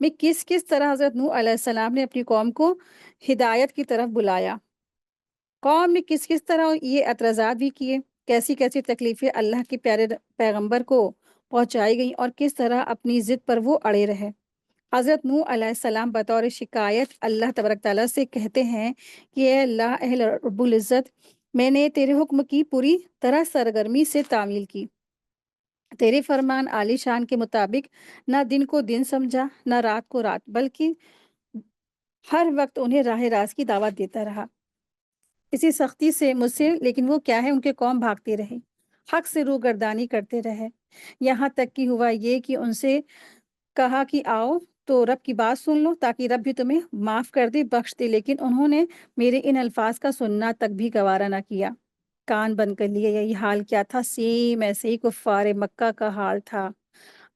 میں کس کس طرح حضرت نوح علیہ السلام نے اپنی قوم کو ہدایت کی طرف بلایا، قوم نے کس کس طرح یہ اعتراضات بھی کیے، کیسی کیسی تکلیفیں اللہ کے پیارے پیغمبر کو پہنچائی گئیں اور کس طرح اپنی ضد پر وہ اڑے رہے۔ حضرت نوح علیہ السلام بطور شکایت اللہ تبارک تعالیٰ سے کہتے ہیں کہ اے اللہ اہل رب العزت، میں نے تیرے حکم کی پوری طرح سرگرمی سے تعمیل کی، تیرے فرمان عالی شان کے مطابق نہ دن کو دن سمجھا نہ رات کو رات، بلکہ ہر وقت انہیں راہ راست کی دعوت دیتا رہا اسی سختی سے مجھ سے، لیکن وہ کیا ہے، ان کے قوم بھاگتے رہے، حق سے روگردانی کرتے رہے، یہاں تک کہ ہوا یہ کہ ان سے کہا کہ آؤ تو رب کی بات سن لو تاکہ رب بھی تمہیں معاف کر دے، بخش دے، لیکن انہوں نے میرے ان الفاظ کا سننا تک بھی گوارا نہ کیا، کان بند کر لیے۔ یہی حال کیا تھا، سیم ایسے ہی کفار مکہ کا حال تھا۔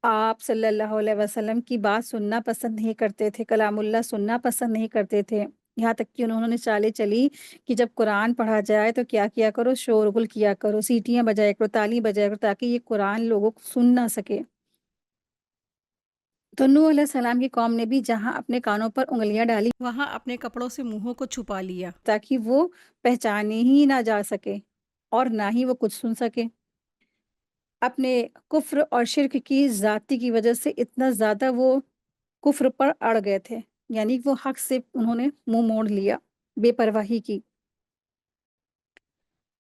آپ صلی اللہ علیہ وسلم کی بات سننا پسند نہیں کرتے تھے، کلام اللہ سننا پسند نہیں کرتے تھے، یہاں تک کہ انہوں نے چالیں چلی کہ جب قرآن پڑھا جائے تو کیا کیا کرو، شورغل کیا کرو، سیٹیاں بجایا کرو، تالی بجایا کرو، تاکہ یہ قرآن لوگوں کو سن نہ سکے۔ تو نوح علیہ السلام کی قوم نے بھی جہاں اپنے کانوں پر انگلیاں ڈالی وہاں اپنے کپڑوں سے منہوں کو چھپا لیا تاکہ وہ پہچانے ہی نہ جا سکے اور نہ ہی وہ کچھ سن سکے۔ اپنے کفر اور شرک کی ذاتی کی وجہ سے اتنا زیادہ وہ کفر پر اڑ گئے تھے، یعنی وہ حق سے انہوں نے منہ موڑ لیا، بے پرواہی کی۔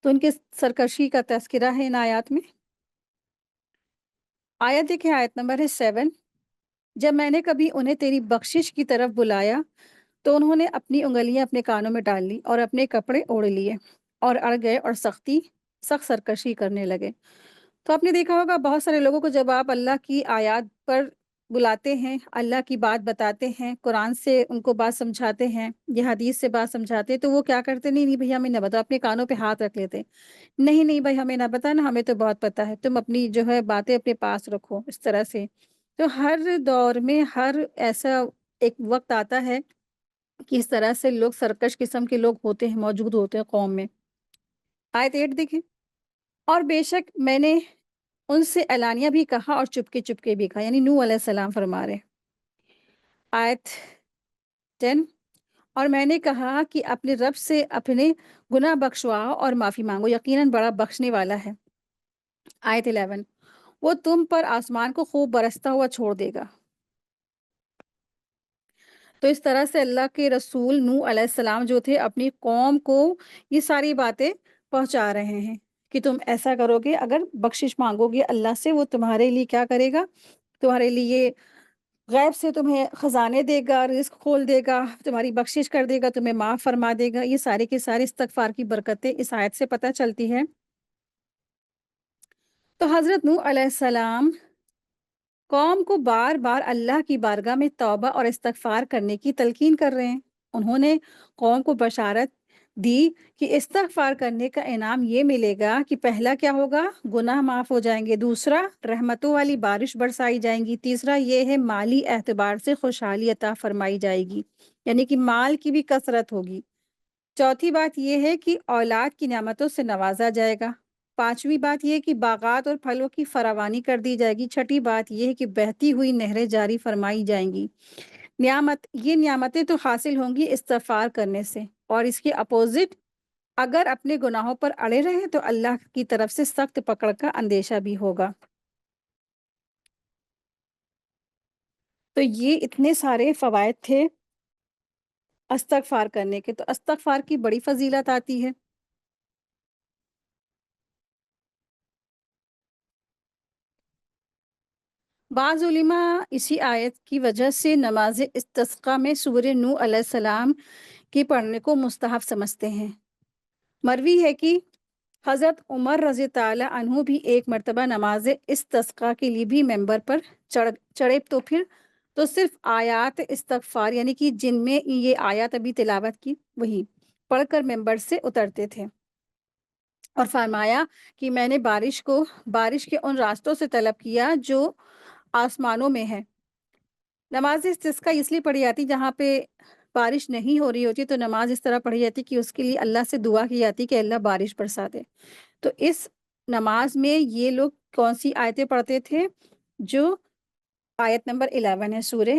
تو ان کے سرکشی کا تذکرہ ہے ان آیات میں۔ آیت دیکھیں، آیت نمبر ہے 7۔ جب میں نے کبھی انہیں تیری بخشش کی طرف بلایا تو انہوں نے اپنی انگلیاں اپنے کانوں میں ڈال لی اور اپنے کپڑے اوڑھ لیے اور اڑ گئے اور سخت سرکشی کرنے لگے۔ تو آپ نے دیکھا ہوگا بہت سارے لوگوں کو جب آپ اللہ کی آیات پر بلاتے ہیں، اللہ کی بات بتاتے ہیں، قرآن سے ان کو بات سمجھاتے ہیں یا حدیث سے بات سمجھاتے ہیں، تو وہ کیا کرتے، نہیں نہیں بھئی ہمیں نہ بتاؤ، اپنے کانوں پہ ہاتھ رکھ لیتے، نہیں نہیں بھائی ہمیں نہ بتانا، ہمیں تو بہت پتہ ہے، تم اپنی جو ہے باتیں اپنے پاس رکھو، اس طرح سے۔ تو ہر دور میں ہر ایسا ایک وقت آتا ہے کہ اس طرح سے لوگ سرکش قسم کے لوگ ہوتے ہیں، موجود ہوتے ہیں قوم میں۔ آیت 8 دیکھیں، اور بے شک میں نے ان سے اعلانیہ بھی کہا اور چپکے چپکے بھی کہا، یعنی نوح علیہ السلام فرما رہے۔ آیت 10، اور میں نے کہا کہ اپنے رب سے اپنے گناہ بخشواؤ اور معافی مانگو، یقیناً بڑا بخشنے والا ہے۔ آیت 11، وہ تم پر آسمان کو خوب برستا ہوا چھوڑ دے گا۔ تو اس طرح سے اللہ کے رسول نوح علیہ السلام جو تھے اپنی قوم کو یہ ساری باتیں پہنچا رہے ہیں کہ تم ایسا کرو گے، اگر بخشش مانگو گے اللہ سے، وہ تمہارے لیے کیا کرے گا، تمہارے لیے غیب سے تمہیں خزانے دے گا، رزق کھول دے گا، تمہاری بخشش کر دے گا، تمہیں معاف فرما دے گا۔ یہ سارے کے سارے استغفار کی برکتیں اس آیت سے پتہ چلتی ہے۔ تو حضرت نوح علیہ السلام قوم کو بار بار اللہ کی بارگاہ میں توبہ اور استغفار کرنے کی تلقین کر رہے ہیں۔ انہوں نے قوم کو بشارت دی کہ استغفار کرنے کا انعام یہ ملے گا کہ پہلا کیا ہوگا، گناہ معاف ہو جائیں گے، دوسرا رحمتوں والی بارش برسائی جائیں گی، تیسرا یہ ہے مالی اعتبار سے خوشحالی عطا فرمائی جائے گی، یعنی کہ مال کی بھی کثرت ہوگی، چوتھی بات یہ ہے کہ اولاد کی نعمتوں سے نوازا جائے گا، پانچویں بات یہ ہے کہ باغات اور پھلوں کی فراوانی کر دی جائے گی، چھٹی بات یہ ہے کہ بہتی ہوئی نہریں جاری فرمائی جائیں گی۔ یہ نعمتیں تو حاصل ہوں گی استغفار کرنے سے، اور اس کے اپوزٹ اگر اپنے گناہوں پر اڑے رہے تو اللہ کی طرف سے سخت پکڑ کا اندیشہ بھی ہوگا۔ تو یہ اتنے سارے فوائد تھے استغفار کرنے کے، تو استغفار کی بڑی فضیلت آتی ہے۔ بعض علماء اسی آیت کی وجہ سے نماز استسقاء میں سورہ نوح علیہ السلام کی پڑھنے کو مستحب سمجھتے ہیں۔ مروی ہے کہ حضرت عمر رضی تعالیٰ عنہ بھی ایک مرتبہ نماز استسقاء کے لیے بھی ممبر پر چڑھے تو صرف آیات استغفار، یعنی کہ جن میں یہ آیات ابھی تلاوت کی وہی پڑھ کر ممبر سے اترتے تھے، اور فرمایا کہ میں نے بارش کے ان راستوں سے طلب کیا جو آسمانوں میں ہے۔ نماز استسقاء اس لیے پڑھی جاتی جہاں پہ بارش نہیں ہو رہی ہوتی، تو نماز اس طرح پڑھی جاتی کہ اس کے لیے اللہ سے دعا کی جاتی کہ اللہ بارش برسا دے۔ تو اس نماز میں یہ لوگ کون سی آیتیں پڑھتے تھے، جو آیت نمبر 11 ہے سورہ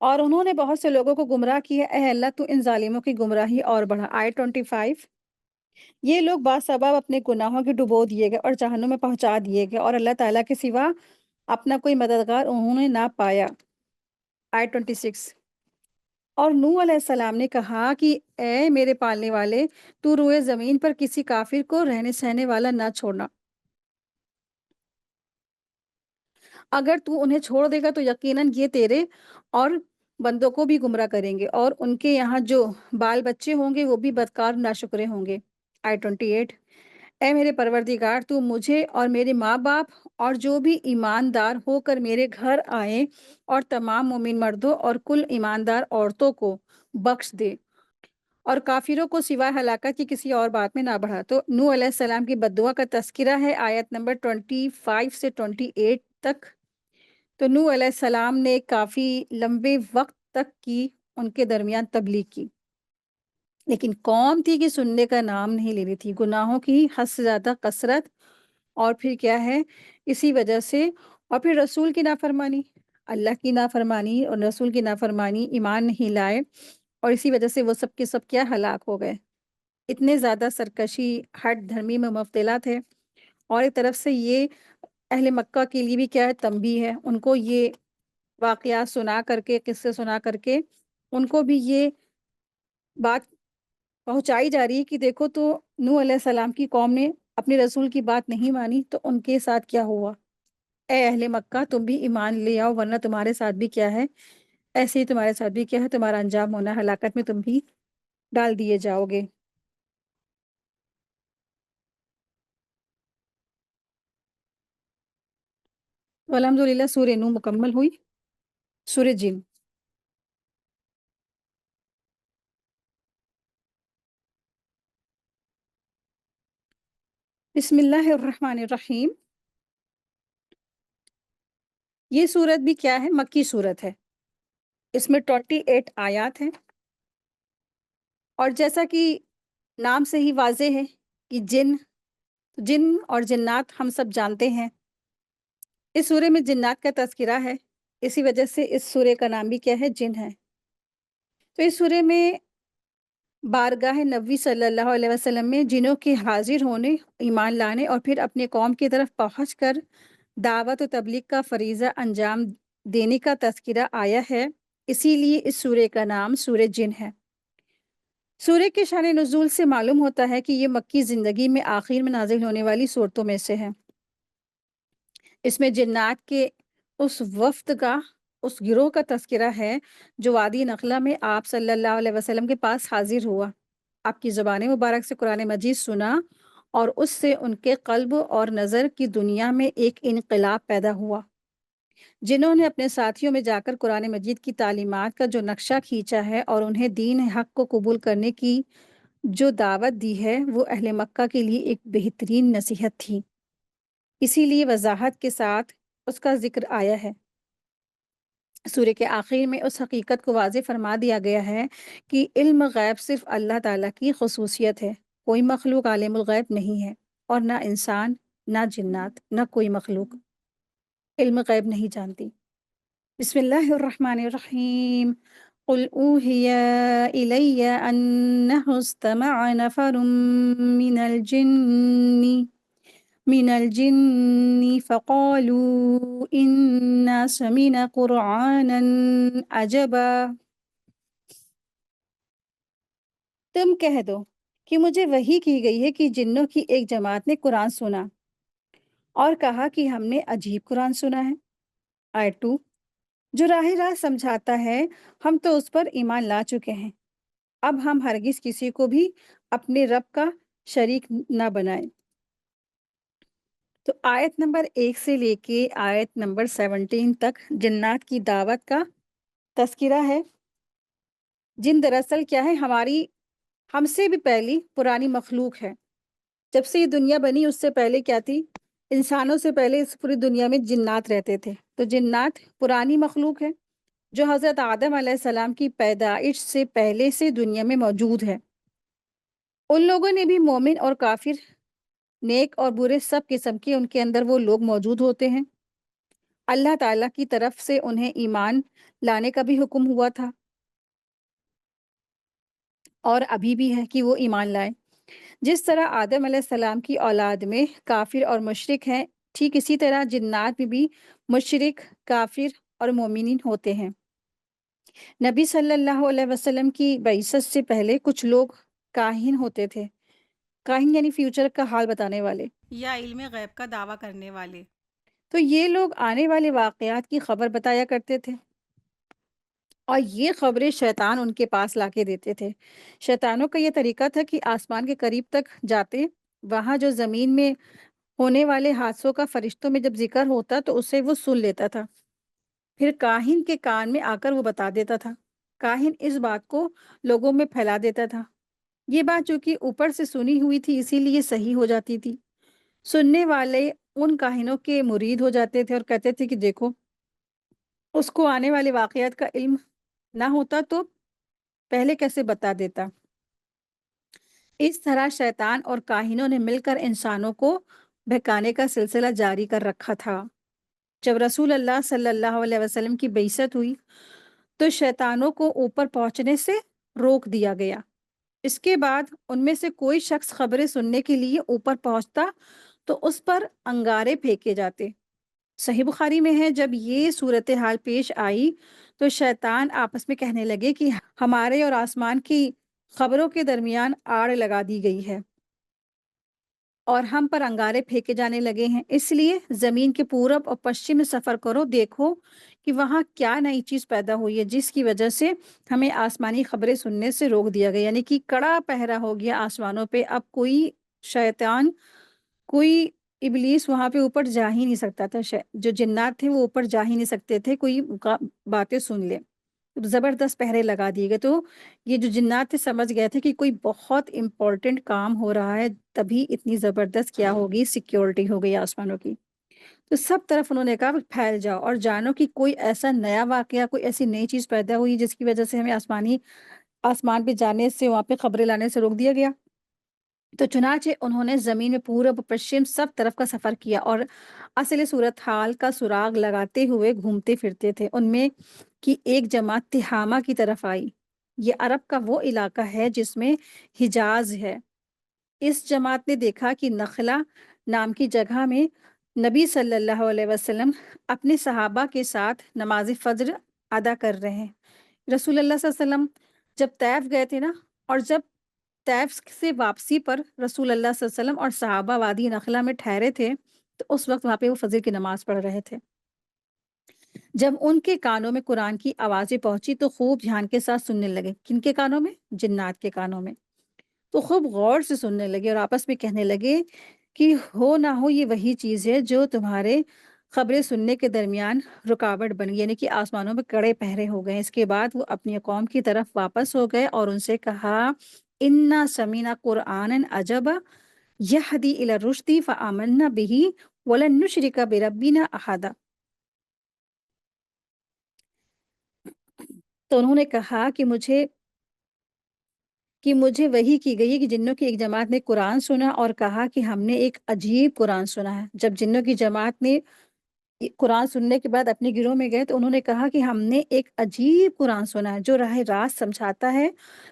اور انہوں نے بہت سے لوگوں کو گمراہ کیا، اے اللہ تو ان ظالموں کی گمراہی اور بڑھا۔ آیت 25، یہ لوگ باسباب اپنے گناہوں کے ڈبو دیے گئے اور جہنم میں پہنچا دیے گئے، اور اللہ تعالیٰ کے سوا اپنا کوئی مددگار انہوں نے نہ پایا۔ آیت 26، اور نوح علیہ السلام نے کہا کہ اے میرے پالنے والے، تو روئے زمین پر کسی کافر کو رہنے سہنے والا نہ چھوڑنا، اگر تو انہیں چھوڑ دے گا تو یقیناً یہ تیرے اور بندوں کو بھی گمراہ کریں گے، اور ان کے یہاں جو بال بچے ہوں گے وہ بھی بدکار ناشکرے ہوں گے۔ آیت 28، اے میرے پروردگار، تو مجھے اور میرے ماں باپ اور جو بھی ایماندار ہو کر میرے گھر آئے اور تمام مومن مردوں اور کل ایماندار عورتوں کو بخش دے، اور کافروں کو سوائے ہلاکت کی کسی اور بات میں نہ بڑھا۔ تو نوح علیہ السلام کی بددعا کا تذکرہ ہے آیت نمبر 25 سے 28 تک۔ تو نوح علیہ السلام نے کافی لمبے وقت تک کی ان کے درمیان تبلیغ کی، لیکن قوم تھی کہ سننے کا نام نہیں لے رہی تھی، گناہوں کی حد سے زیادہ کثرت، اور پھر کیا ہے، اسی وجہ سے، اور پھر رسول کی نافرمانی، اللہ کی نافرمانی اور رسول کی نافرمانی، ایمان نہیں لائے، اور اسی وجہ سے وہ سب کے سب کیا ہلاک ہو گئے۔ اتنے زیادہ سرکشی، ہٹ دھرمی میں مبتلا تھے، اور ایک طرف سے یہ اہل مکہ کے لیے بھی کیا ہے، تنبیہ ہے، ان کو یہ واقعات سنا کر کے، قصے سنا کر کے ان کو بھی یہ بات پہنچائی جا رہی ہے کہ دیکھو تو نوح علیہ السلام کی قوم نے اپنے رسول کی بات نہیں مانی تو ان کے ساتھ کیا ہوا۔ اے اہل مکہ، تم بھی ایمان لے آؤ، ورنہ تمہارے ساتھ بھی کیا ہے، ایسے ہی تمہارے ساتھ بھی کیا ہے، تمہارا انجام ہونا ہے، ہلاکت میں تم بھی ڈال دیے جاؤ گے۔ تو الحمدللہ سورہ نوح مکمل ہوئی۔ سورہ جن۔ بسم اللہ الرحمن الرحیم۔ یہ سورت بھی کیا ہے، مکی سورت ہے، اس میں 28 آیات ہیں، اور جیسا کہ نام سے ہی واضح ہے کہ جن اور جنات ہم سب جانتے ہیں، اس سورے میں جنات کا تذکرہ ہے، اسی وجہ سے اس سورے کا نام بھی کیا ہے، جن ہے۔ تو اس سورے میں بارگاہ نبوی صلی اللہ علیہ وسلم میں جنوں کے حاضر ہونے، ایمان لانے اور پھر اپنے قوم کی طرف پہنچ کر دعوت و تبلیغ کا فریضہ انجام دینے کا تذکرہ آیا ہے، اسی لیے اس سورے کا نام سورہ جن ہے۔ سورہ کے شان نزول سے معلوم ہوتا ہے کہ یہ مکی زندگی میں آخر میں نازل ہونے والی صورتوں میں سے ہے۔ اس میں جنات کے اس وفد کا، اس گروہ کا تذکرہ ہے جو وادی نخلا میں آپ صلی اللہ علیہ وسلم کے پاس حاضر ہوا، آپ کی زبان مبارک سے قرآن مجید سنا، اور اس سے ان کے قلب اور نظر کی دنیا میں ایک انقلاب پیدا ہوا، جنہوں نے اپنے ساتھیوں میں جا کر قرآن مجید کی تعلیمات کا جو نقشہ کھینچا ہے اور انہیں دین حق کو قبول کرنے کی جو دعوت دی ہے، وہ اہل مکہ کے لیے ایک بہترین نصیحت تھی، اسی لیے وضاحت کے ساتھ اس کا ذکر آیا ہے۔ سورہ کے آخر میں اس حقیقت کو واضح فرما دیا گیا ہے کہ علم غیب صرف اللہ تعالیٰ کی خصوصیت ہے، کوئی مخلوق عالم الغیب نہیں ہے، اور نہ انسان، نہ جنات، نہ کوئی مخلوق علم غیب نہیں جانتی۔ بسم اللہ الرحمن الرحیم۔ قل اوحی الی انہ استمع نفر من الجن فقالوا انا سمعنا قرآنا عجبا۔ تم کہہ دو کہ مجھے وحی کی گئی ہے کہ جنوں کی ایک جماعت نے قرآن سنا اور کہا کہ ہم نے عجیب قرآن سنا ہے۔ آیت 2، جو راہ راست سمجھاتا ہے، ہم تو اس پر ایمان لا چکے ہیں، اب ہم ہرگز کسی کو بھی اپنے رب کا شریک نہ بنائیں۔ تو آیت نمبر 1 سے لے کے آیت نمبر 17 تک جنات کی دعوت کا تذکرہ ہے۔ جن دراصل کیا ہے، ہم سے بھی پہلی پرانی مخلوق ہے، جب سے یہ دنیا بنی اس سے پہلے کیا تھی، انسانوں سے پہلے اس پوری دنیا میں جنات رہتے تھے، تو جنات پرانی مخلوق ہے جو حضرت آدم علیہ السلام کی پیدائش سے پہلے سے دنیا میں موجود ہے۔ ان لوگوں نے بھی مومن اور کافر، نیک اور برے، سب قسم کے ان کے اندر وہ لوگ موجود ہوتے ہیں، اللہ تعالیٰ کی طرف سے انہیں ایمان لانے کا بھی حکم ہوا تھا، اور ابھی بھی ہے کہ وہ ایمان لائیں۔ جس طرح آدم علیہ السلام کی اولاد میں کافر اور مشرک ہیں، ٹھیک اسی طرح جنات میں بھی مشرک، کافر اور مومنین ہوتے ہیں۔ نبی صلی اللہ علیہ وسلم کی بعثت سے پہلے کچھ لوگ کاہن ہوتے تھے۔ کاہن یعنی فیوچر کا حال بتانے والے۔ یا علم غیب کا دعویٰ کرنے والے۔ تو یہ لوگ آنے والے واقعات کی خبر بتایا کرتے تھے، اور یہ خبریں شیطان ان کے پاس لا کے دیتے تھے۔ شیطانوں کا یہ طریقہ تھا کہ آسمان کے قریب تک جاتے، وہاں جو زمین میں ہونے والے حادثوں کا فرشتوں میں جب ذکر ہوتا تو اسے وہ سن لیتا تھا، پھر کاہن کے کان میں آ کر وہ بتا دیتا تھا۔ کاہن اس بات کو لوگوں میں پھیلا دیتا تھا۔ یہ بات چونکہ اوپر سے سنی ہوئی تھی، اسی لیے صحیح ہو جاتی تھی۔ سننے والے ان کاہنوں کے مرید ہو جاتے تھے اور کہتے تھے کہ دیکھو، اس کو آنے والے واقعات کا علم نہ ہوتا تو پہلے کیسے بتا دیتا۔ اس طرح شیطان اور کاہنوں نے مل کر انسانوں کو بہکانے کا سلسلہ جاری کر رکھا تھا۔ جب رسول اللہ صلی اللہ علیہ وسلم کی بعثت ہوئی تو شیطانوں کو اوپر پہنچنے سے روک دیا گیا۔ اس کے بعد ان میں سے کوئی شخص خبریں سننے کے لیے اوپر پہنچتا تو اس پر انگارے پھینکے جاتے۔ صحیح بخاری میں ہے، جب یہ صورتحال پیش آئی تو شیطان آپس میں کہنے لگے کہ ہمارے اور آسمان کی خبروں کے درمیان آڑ لگا دی گئی ہے اور ہم پر انگارے پھینکے جانے لگے ہیں، اس لیے زمین کے پورب اور پشچم میں سفر کرو، دیکھو کہ وہاں کیا نئی چیز پیدا ہوئی ہے جس کی وجہ سے ہمیں آسمانی خبریں سننے سے روک دیا گیا، یعنی کہ کڑا پہرا ہو گیا آسمانوں پہ۔ اب کوئی شیطان، کوئی ابلیس وہاں پہ اوپر جا ہی نہیں سکتا تھا، جو جنات تھے وہ اوپر جا ہی نہیں سکتے تھے، کوئی باتیں سن لے۔ زبردست پہرے لگا دیے گئے، تو یہ جو جنات تھے سمجھ گئے تھے کہ کوئی بہت امپورٹنٹ کام ہو رہا ہے، تبھی اتنی زبردست کیا ہوگی، سیکیورٹی ہو گئی آسمانوں کی۔ تو سب طرف انہوں نے کہا پھیل جاؤ اور جانو کہ کوئی ایسا نیا واقعہ، کوئی ایسی نئی چیز پیدا ہوئی جس کی وجہ سے ہمیں آسمان پہ جانے سے، وہاں پہ خبریں لانے سے روک دیا گیا۔ تو چنانچہ انہوں نے زمین میں پورب پشچم سب طرف کا سفر کیا اور اصل صورتحال کا سراغ لگاتے ہوئے گھومتے پھرتے تھے۔ ان میں کی ایک جماعت تہامہ کی طرف آئی۔ یہ عرب کا وہ علاقہ ہے جس میں حجاز ہے۔ اس جماعت نے دیکھا کہ نخلا نام کی جگہ میں نبی صلی اللہ علیہ وسلم اپنے صحابہ کے ساتھ نماز فجر ادا کر رہے ہیں۔ رسول اللہ صلی اللہ علیہ وسلم جب طیف گئے تھے نا، اور جب طیف سے واپسی پر رسول اللہ صلی اللہ علیہ وسلم اور صحابہ وادی نخلا میں ٹھہرے تھے، تو اس وقت وہاں پہ وہ فجر کی نماز پڑھ رہے تھے۔ جب ان کے کانوں میں قرآن کی آوازیں پہنچی تو خوب دھیان کے ساتھ سننے لگے۔ کن کے کانوں میں؟ جنات کے کانوں میں۔ تو خوب غور سے سننے لگے اور آپس میں کہنے لگے کہ ہو نہ ہو یہ وہی چیز ہے جو تمہارے خبریں سننے کے درمیان رکاوٹ بن گئی، یعنی کہ آسمانوں میں کڑے پہرے ہو گئے۔ اس کے بعد وہ اپنی قوم کی طرف واپس ہو گئے اور ان سے کہا، انا سمینا قرآنا عجبا یہدی الی الرشد فآمنا بہ ولن نشرک بربنا احدا۔ تو انہوں نے کہا کہ مجھے وحی کی گئی کہ جنوں کی ایک جماعت نے قرآن سنا اور کہا کہ ہم نے ایک عجیب قرآن سنا ہے۔ جب جنوں کی جماعت نے قرآن سننے کے بعد اپنے گروہ میں گئے تو انہوں نے کہا کہ ہم نے ایک عجیب قرآن سنا ہے جو راہ راست سمجھاتا ہے،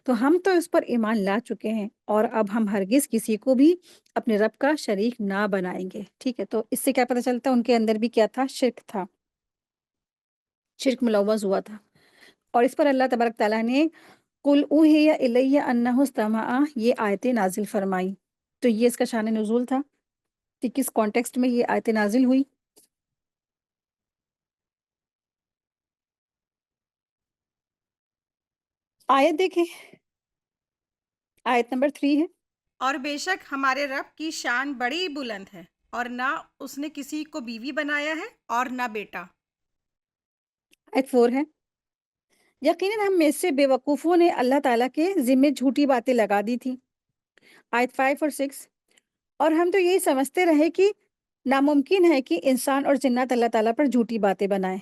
تو ہم تو اس پر ایمان لا چکے ہیں اور اب ہم ہرگز کسی کو بھی اپنے رب کا شریک نہ بنائیں گے۔ ٹھیک ہے، تو اس سے کیا پتہ چلتا ہے؟ ان کے اندر بھی کیا تھا؟ شرک تھا، شرک ملوث ہوا تھا۔ اور اس پر اللہ تبارک تعالیٰ نے قل اوحی الی انہ استمع، یہ آیتیں نازل فرمائی۔ تو یہ اس کا شان نزول تھا کہ کس کانٹیکسٹ میں یہ آیتیں نازل ہوئی۔ آیت دیکھیں، آیت نمبر 3 ہے۔ اور بے شک ہمارے رب کی شان بڑی بلند ہے، اور نہ اس نے کسی کو بیوی بنایا ہے اور نہ بیٹا۔ آیت 4 ہے، یقیناً ہم میں سے بے وقوفوں نے اللہ تعالیٰ کے ذمے جھوٹی باتیں لگا دی تھی۔ آیت 5 اور 6، اور ہم تو یہی سمجھتے رہے کہ ناممکن ہے کہ انسان اور جنات اللہ تعالیٰ پر جھوٹی باتیں بنائیں۔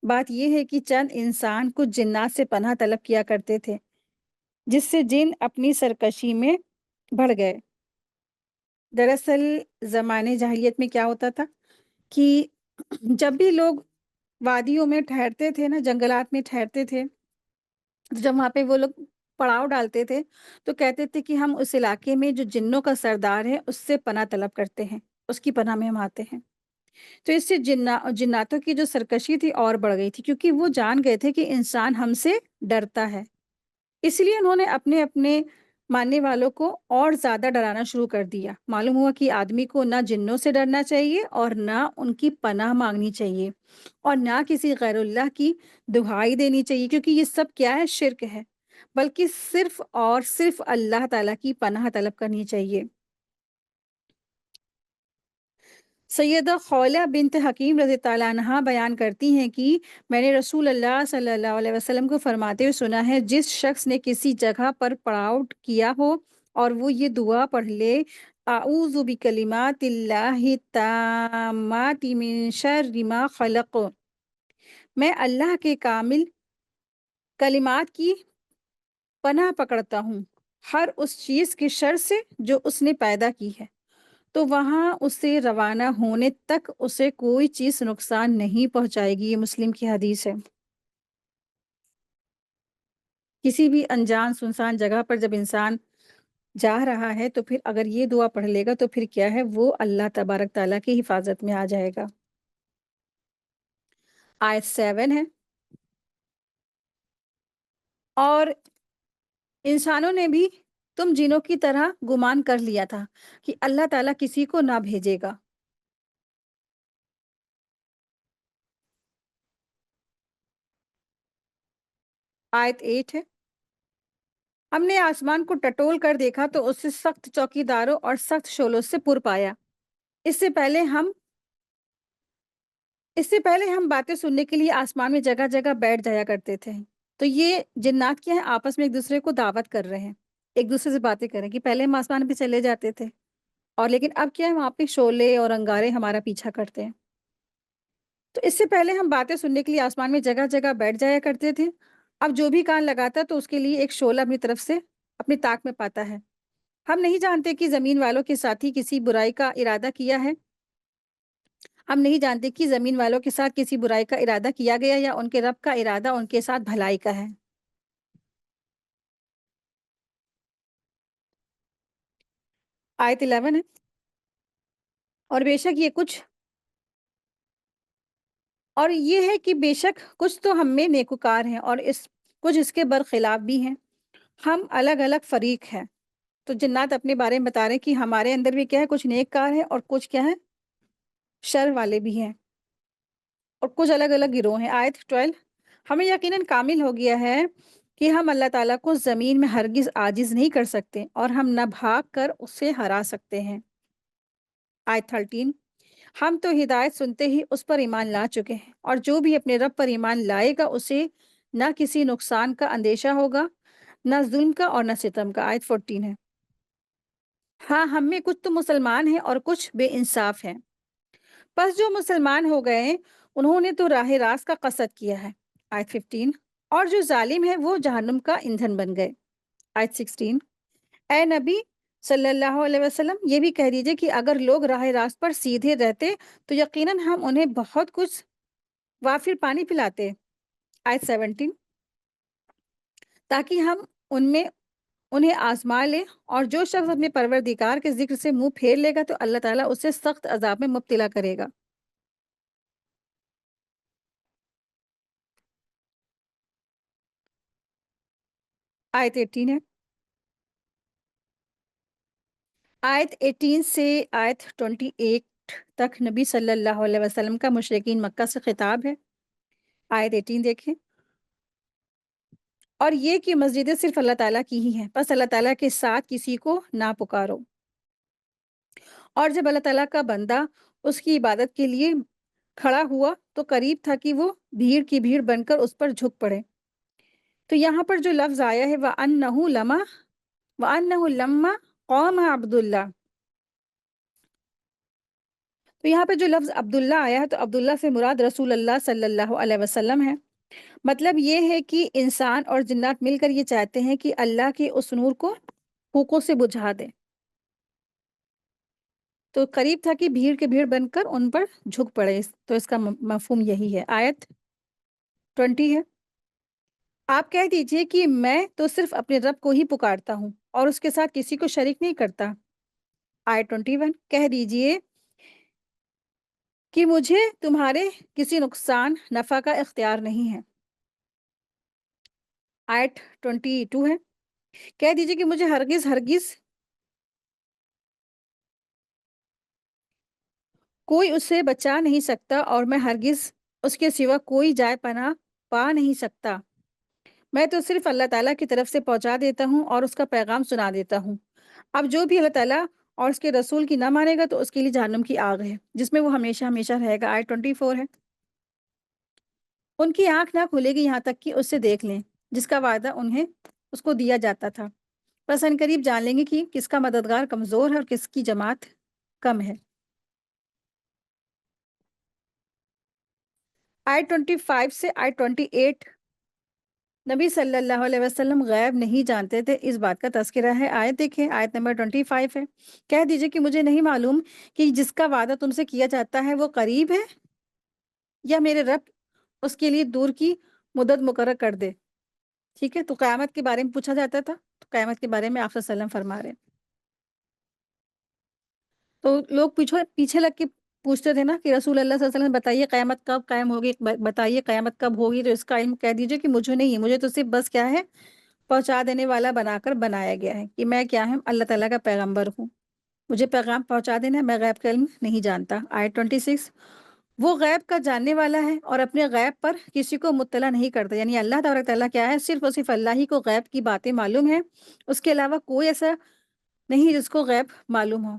بات یہ ہے کہ چند انسان کچھ جنات سے پناہ طلب کیا کرتے تھے، جس سے جن اپنی سرکشی میں بڑھ گئے۔ دراصل زمانے جاہلیت میں کیا ہوتا تھا کہ جب بھی لوگ وادیوں میں ٹھہرتے تھے نا، جنگلات میں ٹھہرتے تھے، تو جب وہاں پہ وہ لوگ پڑاؤ ڈالتے تھے، تو کہتے تھے کہ ہم اس علاقے میں جو جنوں کا سردار ہے، اس سے پناہ طلب کرتے ہیں، اس کی پناہ میں ہم آتے ہیں۔ تو اس سے جناتوں کی جو سرکشی تھی اور بڑھ گئی تھی، کیونکہ وہ جان گئے تھے کہ انسان ہم سے ڈرتا ہے۔ اس لیے انہوں نے اپنے اپنے ماننے والوں کو اور زیادہ ڈرانا شروع کر دیا۔ معلوم ہوا کہ آدمی کو نہ جنوں سے ڈرنا چاہیے اور نہ ان کی پناہ مانگنی چاہیے، اور نہ کسی غیر اللہ کی دہائی دینی چاہیے، کیونکہ یہ سب کیا ہے؟ شرک ہے، بلکہ صرف اور صرف اللہ تعالیٰ کی پناہ طلب کرنی چاہیے۔ سیدہ خولہ بنت حکیم رضی اللہ عنہا بیان کرتی ہیں کہ میں نے رسول اللہ صلی اللہ علیہ وسلم کو فرماتے ہوئے سنا ہے، جس شخص نے کسی جگہ پر پڑاؤ کیا ہو اور وہ یہ دعا پڑھ لے، اعوذ بکلمات اللہ التامات من شر ما خلق، میں اللہ کے کامل کلمات کی پناہ پکڑتا ہوں ہر اس چیز کے شر سے جو اس نے پیدا کی ہے، تو وہاں اسے روانہ ہونے تک اسے کوئی چیز نقصان نہیں پہنچائے گی۔ یہ مسلم کی حدیث ہے۔ کسی بھی انجان سنسان جگہ پر جب انسان جا رہا ہے تو پھر اگر یہ دعا پڑھ لے گا تو پھر کیا ہے؟ وہ اللہ تبارک تعالیٰ کی حفاظت میں آ جائے گا۔ آیت 7 ہے، اور انسانوں نے بھی تم جنوں کی طرح گمان کر لیا تھا کہ اللہ تعالیٰ کسی کو نہ بھیجے گا۔ آیت 8 ہے، ہم نے آسمان کو ٹٹول کر دیکھا تو اسے سخت چوکیداروں اور سخت شعلوں سے پر پایا۔ اس سے پہلے ہم اس سے پہلے ہم باتیں سننے کے لیے آسمان میں جگہ جگہ بیٹھ جایا کرتے تھے۔ تو یہ جنات کیا ہیں؟ آپس میں ایک دوسرے کو دعوت کر رہے ہیں، ایک دوسرے سے باتیں کر رہے ہیں کہ پہلے ہم آسمان پہ چلے جاتے تھے، اور لیکن اب کیا ہے؟ وہاں پہ شعلے اور انگارے ہمارا پیچھا کرتے ہیں۔ تو اس سے پہلے ہم باتیں سننے کے لیے آسمان میں جگہ جگہ بیٹھ جایا کرتے تھے، اب جو بھی کان لگاتا ہے تو اس کے لیے ایک شعلہ اپنی طرف سے اپنی طاق میں پاتا ہے۔ ہم نہیں جانتے کہ زمین والوں کے ساتھ ہی کسی برائی کا ارادہ کیا ہے، ہم نہیں جانتے کہ زمین والوں کے ساتھ کسی برائی کا ارادہ کیا گیا یا ان کے رب کا ارادہ ان کے ساتھ بھلائی کا ہے۔ آیت 11 ہے، اور بے شک یہ ہے کہ بے شک کچھ تو ہم میں نیکوکار ہیں اور کچھ اس کے برخلاف بھی ہیں، ہم الگ الگ فریق ہیں۔ تو جنات اپنے بارے میں بتا رہے ہیں کہ ہمارے اندر بھی کیا ہے؟ کچھ نیک کار ہیں اور کچھ کیا ہے؟ شر والے بھی ہیں، اور کچھ الگ الگ گروہ ہیں۔ آیت 12، ہمیں یقیناً کامل ہو گیا ہے کہ ہم اللہ تعالیٰ کو زمین میں ہرگز عاجز نہیں کر سکتے اور ہم نہ بھاگ کر اسے ہرا سکتے ہیں۔ آیت 13، ہم تو ہدایت سنتے ہی اس پر ایمان لا چکے ہیں، اور جو بھی اپنے رب پر ایمان لائے گا اسے نہ کسی نقصان کا اندیشہ ہوگا، نہ ظلم کا اور نہ ستم کا۔ آیت 14 ہے، ہاں ہم میں کچھ تو مسلمان ہیں اور کچھ بے انصاف ہیں، پس جو مسلمان ہو گئے انہوں نے تو راہ راست کا قصد کیا ہے۔ آیت 15، اور جو ظالم ہے وہ جہنم کا ایندھن بن گئے۔ آیت 16، اے نبی صلی اللہ علیہ وسلم یہ بھی کہہ دیجئے کہ اگر لوگ راہ راست پر سیدھے رہتے تو یقیناً ہم انہیں بہت کچھ وافر پانی پلاتے۔ آیت 17، تاکہ ہم ان میں انہیں آزما لیں، اور جو شخص اپنے پروردگار کے ذکر سے منہ پھیر لے گا تو اللہ تعالیٰ اسے سخت عذاب میں مبتلا کرے گا۔ آیت 18 ہے، آیت 18 سے آیت 28 تک نبی صلی اللہ علیہ وسلم کا مشرکین مکہ سے خطاب ہے۔ آیت 18 دیکھیں، اور یہ کہ مسجدیں صرف اللہ تعالیٰ کی ہی ہیں، بس اللہ تعالیٰ کے ساتھ کسی کو نہ پکارو، اور جب اللہ تعالیٰ کا بندہ اس کی عبادت کے لیے کھڑا ہوا تو قریب تھا کہ وہ بھیڑ کی بھیڑ بن کر اس پر جھک پڑے۔ تو یہاں پر جو لفظ آیا ہے وَأَنَّهُ لَمَّا قَامَ عَبْدُ اللَّهِ، تو یہاں پہ جو لفظ عبداللہ آیا ہے تو عبداللہ سے مراد رسول اللہ صلی اللہ علیہ وسلم ہے۔ مطلب یہ ہے کہ انسان اور جنات مل کر یہ چاہتے ہیں کہ اللہ کے اس نور کو پھوکوں سے بجھا دیں۔ تو قریب تھا کہ بھیڑ کے بھیڑ بن کر ان پر جھک پڑے، تو اس کا مفہوم یہی ہے۔ آیت 20 ہے، آپ کہہ دیجئے کہ میں تو صرف اپنے رب کو ہی پکارتا ہوں اور اس کے ساتھ کسی کو شریک نہیں کرتا۔ آیت 21، کہہ دیجئے کہ مجھے تمہارے کسی نقصان نفع کا اختیار نہیں ہے۔ آیت 22 ہے، کہہ دیجئے کہ مجھے ہرگز ہرگز کوئی اسے بچا نہیں سکتا اور میں ہرگز اس کے سوا کوئی جائے پناہ پا نہیں سکتا۔ میں تو صرف اللہ تعالیٰ کی طرف سے پہنچا دیتا ہوں اور اس کا پیغام سنا دیتا ہوں۔ اب جو بھی اللہ تعالیٰ اور اس کے رسول کی نہ مانے گا تو اس کے لیے جہنم کی آگ ہے، جس میں وہ ہمیشہ ہمیشہ رہے گا۔ آیت 24 ہے، ان کی آنکھ نہ کھلے گی یہاں تک کہ اس سے دیکھ لیں جس کا وعدہ انہیں اس کو دیا جاتا تھا، بس ان قریب جان لیں گے کہ کس کا مددگار کمزور ہے اور کس کی جماعت کم ہے۔ آیت 25 سے آیت 28، نبی صلی اللہ علیہ وسلم غیب نہیں جانتے تھے، اس بات کا تذکرہ ہے۔ آیت دیکھیں، آیت نمبر 25 ہے، کہہ دیجئے کہ مجھے نہیں معلوم کہ جس کا وعدہ تم سے کیا جاتا ہے وہ قریب ہے یا میرے رب اس کے لیے دور کی مدت مقرر کر دے۔ ٹھیک ہے، تو قیامت کے بارے میں پوچھا جاتا تھا، تو قیامت کے بارے میں آپ صلی اللہ علیہ وسلم فرما رہے ہیں۔ تو لوگ پیچھے پیچھے لگ کے پوچھتے تھے نا کہ رسول اللہ صلی اللہ علیہ وسلم بتائیے قیامت کب قائم ہوگی، بتائیے قیامت کب ہوگی، تو اس کا علم کہہ دیجئے کہ مجھے نہیں ہے، مجھے تو صرف بس کیا ہے، پہنچا دینے والا بنا کر بنایا گیا ہے کہ میں کیا ہوں، اللہ تعالیٰ کا پیغمبر ہوں، مجھے پیغام پہنچا دینا ہے، میں غیب کا علم نہیں جانتا۔ آیت 26، وہ غیب کا جاننے والا ہے اور اپنے غیب پر کسی کو مطلع نہیں کرتا، یعنی اللہ تبارک تعالیٰ کیا ہے، صرف اور صرف اللہ ہی کو غیب کی باتیں معلوم ہیں، اس کے علاوہ کوئی ایسا نہیں جس کو غیب معلوم ہو۔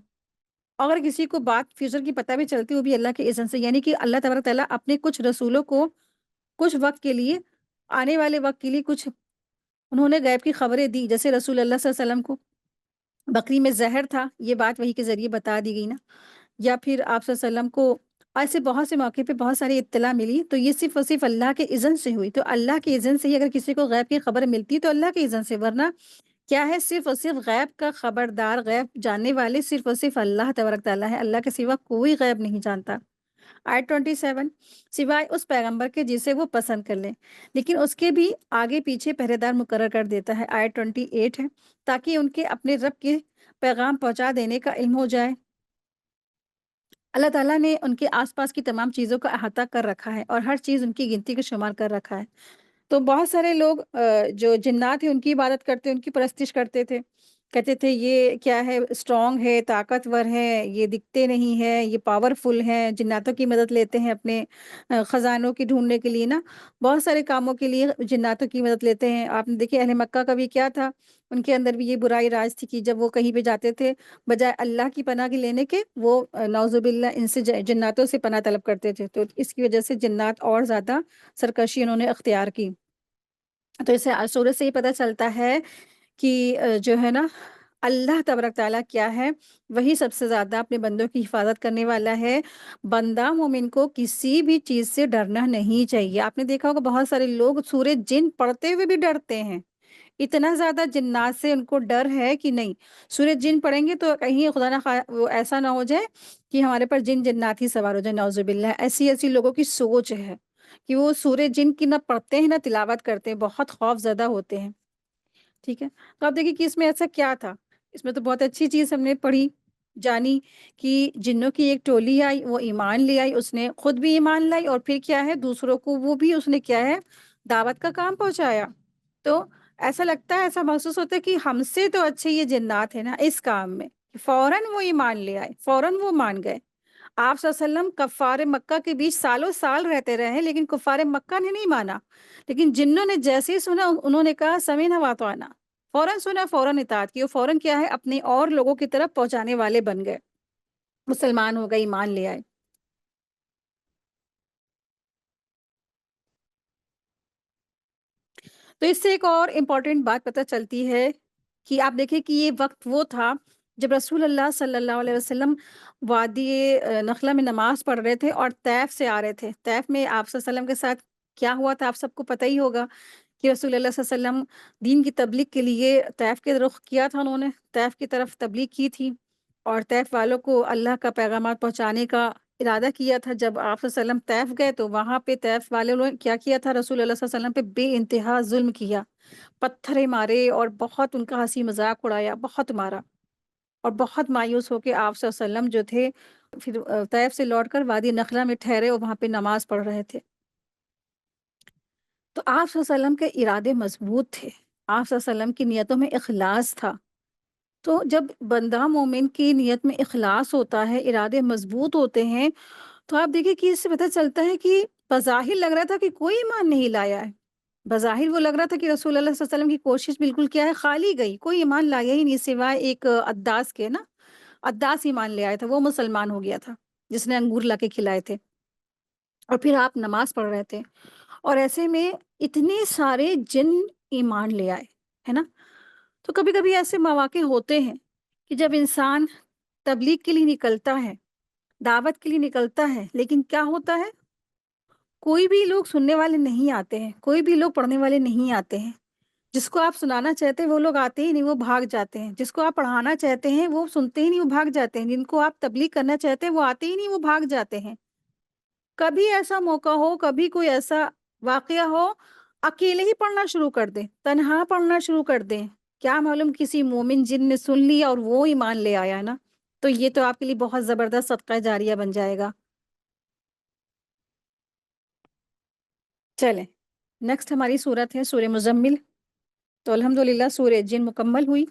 اگر کسی کو بات فیوچر کی پتہ بھی چلتی وہ بھی اللہ کے اذن سے، یعنی کہ اللہ تبارک تعالیٰ اپنے کچھ رسولوں کو کچھ وقت کے لیے، آنے والے وقت کے لیے کچھ انہوں نے غیب کی خبریں دی، جیسے رسول اللہ صلی اللہ علیہ وسلم کو بکری میں زہر تھا، یہ بات وحی کے ذریعے بتا دی گئی نا، یا پھر آپ صلی اللہ علیہ وسلم کو ایسے بہت سے موقع پہ بہت ساری اطلاع ملی، تو یہ صرف اور صرف اللہ کے اذن سے ہوئی۔ تو اللہ کے اذن سے ہی اگر کسی کو غیب کی خبر ملتی تو اللہ کے اذن سے، ورنہ کیا ہے، صرف اور صرف غیب کا خبردار، غیب جاننے والے صرف اور صرف اللہ تبارک تعالیٰ ہے، اللہ کے سوا کوئی غیب نہیں جانتا۔ آیت 27، سوائے اس پیغمبر کے جسے وہ پسند کر لیں، لیکن اس کے بھی آگے پیچھے پہرے دار مقرر کر دیتا ہے۔ آیت 28 ہے، تاکہ ان کے اپنے رب کے پیغام پہنچا دینے کا علم ہو جائے۔ اللہ تعالیٰ نے ان کے آس پاس کی تمام چیزوں کا احاطہ کر رکھا ہے اور ہر چیز ان کی گنتی کا شمار کر رکھا ہے۔ تو بہت سارے لوگ جو جنات ہیں ان کی عبادت کرتے، ان کی پرستش کرتے تھے، کہتے تھے یہ کیا ہے، اسٹرانگ ہے، طاقتور ہے، یہ دکھتے نہیں ہے، یہ پاورفل ہیں، جناتوں کی مدد لیتے ہیں اپنے خزانوں کی ڈھونڈنے کے لیے نا، بہت سارے کاموں کے لیے جناتوں کی مدد لیتے ہیں۔ آپ نے دیکھیں اہل مکہ کا بھی کیا تھا، ان کے اندر بھی یہ برائی راج تھی کہ جب وہ کہیں پہ جاتے تھے بجائے اللہ کی پناہ کے لینے کے، وہ نعوذ باللہ ان سے جناتوں سے پناہ طلب کرتے تھے، تو اس کی وجہ سے جنات اور زیادہ سرکشی انہوں نے اختیار کی۔ تو اسے سورج سے ہی پتہ چلتا ہے کہ جو ہے نا، اللہ تبارک تعالیٰ کیا ہے، وہی سب سے زیادہ اپنے بندوں کی حفاظت کرنے والا ہے۔ بندہ مومن کو کسی بھی چیز سے ڈرنا نہیں چاہیے۔ آپ نے دیکھا ہوگا بہت سارے لوگ سورہ جن پڑھتے ہوئے بھی ڈرتے ہیں، اتنا زیادہ جنات سے ان کو ڈر ہے کہ نہیں، سورہ جن پڑھیں گے تو کہیں خدا نہ وہ ایسا نہ ہو جائے کہ ہمارے پر جن جنات ہی سوار ہو جائے، نعوذ باللہ۔ ایسی ایسی لوگوں کی سوچ ہے کہ وہ سورہ جن کی نہ پڑھتے ہیں نہ تلاوت کرتے ہیں، بہت خوف زدہ ہوتے ہیں۔ ٹھیک ہے، تو آپ دیکھیں کہ اس میں ایسا کیا تھا، اس میں تو بہت اچھی چیز ہم نے پڑھی جانی کہ جنوں کی ایک ٹولی آئی، وہ ایمان لے آئی، اس نے خود بھی ایمان لائی اور پھر کیا ہے، دوسروں کو وہ بھی اس نے کیا ہے، دعوت کا کام پہنچایا۔ تو ایسا لگتا ہے، ایسا محسوس ہوتا ہے کہ ہم سے تو اچھے یہ جنات ہیں نا اس کام میں، فوراً وہ ایمان لے آئے، فوراً وہ مان گئے۔ آپ صلی اللہ علیہ وسلم کفار مکہ کے بیچ سالوں سال رہتے رہے، لیکن کفار مکہ نے نہیں مانا، لیکن جنوں نے جیسے ہی سنا انہوں نے کہا سمیعنا وَأَطَعْنَا، فوراً سنا، فوراً اطاعت کی، اور فوراً کیا ہے، اپنے اور لوگوں کی طرف پہنچانے والے بن گئے، مسلمان ہو گئے، ایمان لے آئے۔ تو اس سے ایک اور امپورٹنٹ بات پتہ چلتی ہے کہ آپ دیکھیں کہ یہ وقت وہ تھا جب رسول اللہ صلی اللہ علیہ وسلم وادی نخلہ میں نماز پڑھ رہے تھے اور طیف سے آ رہے تھے۔ طیف میں آپ صلی اللہ علیہ وسلم کے ساتھ کیا ہوا تھا آپ سب کو پتہ ہی ہوگا کہ رسول اللہ صلی اللہ علیہ وسلم دین کی تبلیغ کے لیے طیف کے رخ کیا تھا، انہوں نے طیف کی طرف تبلیغ کی تھی۔ اور طیف والوں کو اللہ کا پیغامات پہنچانے کا ارادہ کیا تھا۔ جب آپ صلی اللہ علیہ وسلم طیف گئے تو وہاں پہ طیف والوں نے کیا کیا تھا، رسول اللہ صلی اللہ علیہ وسلم پہ بے انتہا ظلم کیا، پتھرے مارے اور بہت ان کا ہنسی مذاق اڑایا، بہت مارا۔ اور بہت مایوس ہو کے آپ صلی اللہ علیہ وسلم جو تھے پھر طیف سے لوٹ کر وادی نخلا میں ٹھہرے اور وہاں پہ نماز پڑھ رہے تھے۔ تو آپ صلی اللہ علیہ وسلم کے ارادے مضبوط تھے، آپ صلی اللہ علیہ وسلم کی نیتوں میں اخلاص تھا۔ تو جب بندہ مومن کی نیت میں اخلاص ہوتا ہے، ارادے مضبوط ہوتے ہیں، تو آپ دیکھیں کہ اس سے پتہ چلتا ہے کہ بظاہر لگ رہا تھا کہ کوئی ایمان نہیں لایا ہے، بظاہر وہ لگ رہا تھا کہ رسول اللہ صلی اللہ علیہ وسلم کی کوشش بالکل کیا ہے، خالی گئی، کوئی ایمان لایا ہی نہیں سوائے ایک عداس کے نا، عداس ایمان لے آیا تھا، وہ مسلمان ہو گیا تھا جس نے انگور لا کے کھلائے تھے، اور پھر آپ نماز پڑھ رہے تھے، اور ایسے میں اتنے سارے جن ایمان لے آئے، ہے نا؟ تو کبھی کبھی ایسے مواقع ہوتے ہیں کہ جب انسان تبلیغ کے لیے نکلتا ہے، دعوت کے لیے نکلتا ہے، لیکن کیا ہوتا ہے، کوئی بھی لوگ سننے والے نہیں آتے ہیں، کوئی بھی لوگ پڑھنے والے نہیں آتے ہیں۔ جس کو آپ سنانا چاہتے ہیں وہ لوگ آتے ہی نہیں، وہ بھاگ جاتے ہیں۔ جس کو آپ پڑھانا چاہتے ہیں وہ سنتے ہی نہیں، وہ بھاگ جاتے ہیں۔ جن کو آپ تبلیغ کرنا چاہتے ہیں وہ آتے ہی نہیں، وہ بھاگ جاتے ہیں۔ کبھی ایسا موقع ہو، کبھی کوئی ایسا واقعہ ہو، اکیلے ہی پڑھنا شروع کر دیں، تنہا پڑھنا شروع کر دیں، کیا معلوم کسی مومن جن نے سن لیا اور وہ ایمان لے آیا نا، تو یہ تو آپ کے لیے بہت زبردست صدقہ جاریہ بن جائے گا۔ چلیں، نیکسٹ ہماری سورت ہے سورہ مزمل۔ تو الحمدللہ سورہ جن مکمل ہوئی۔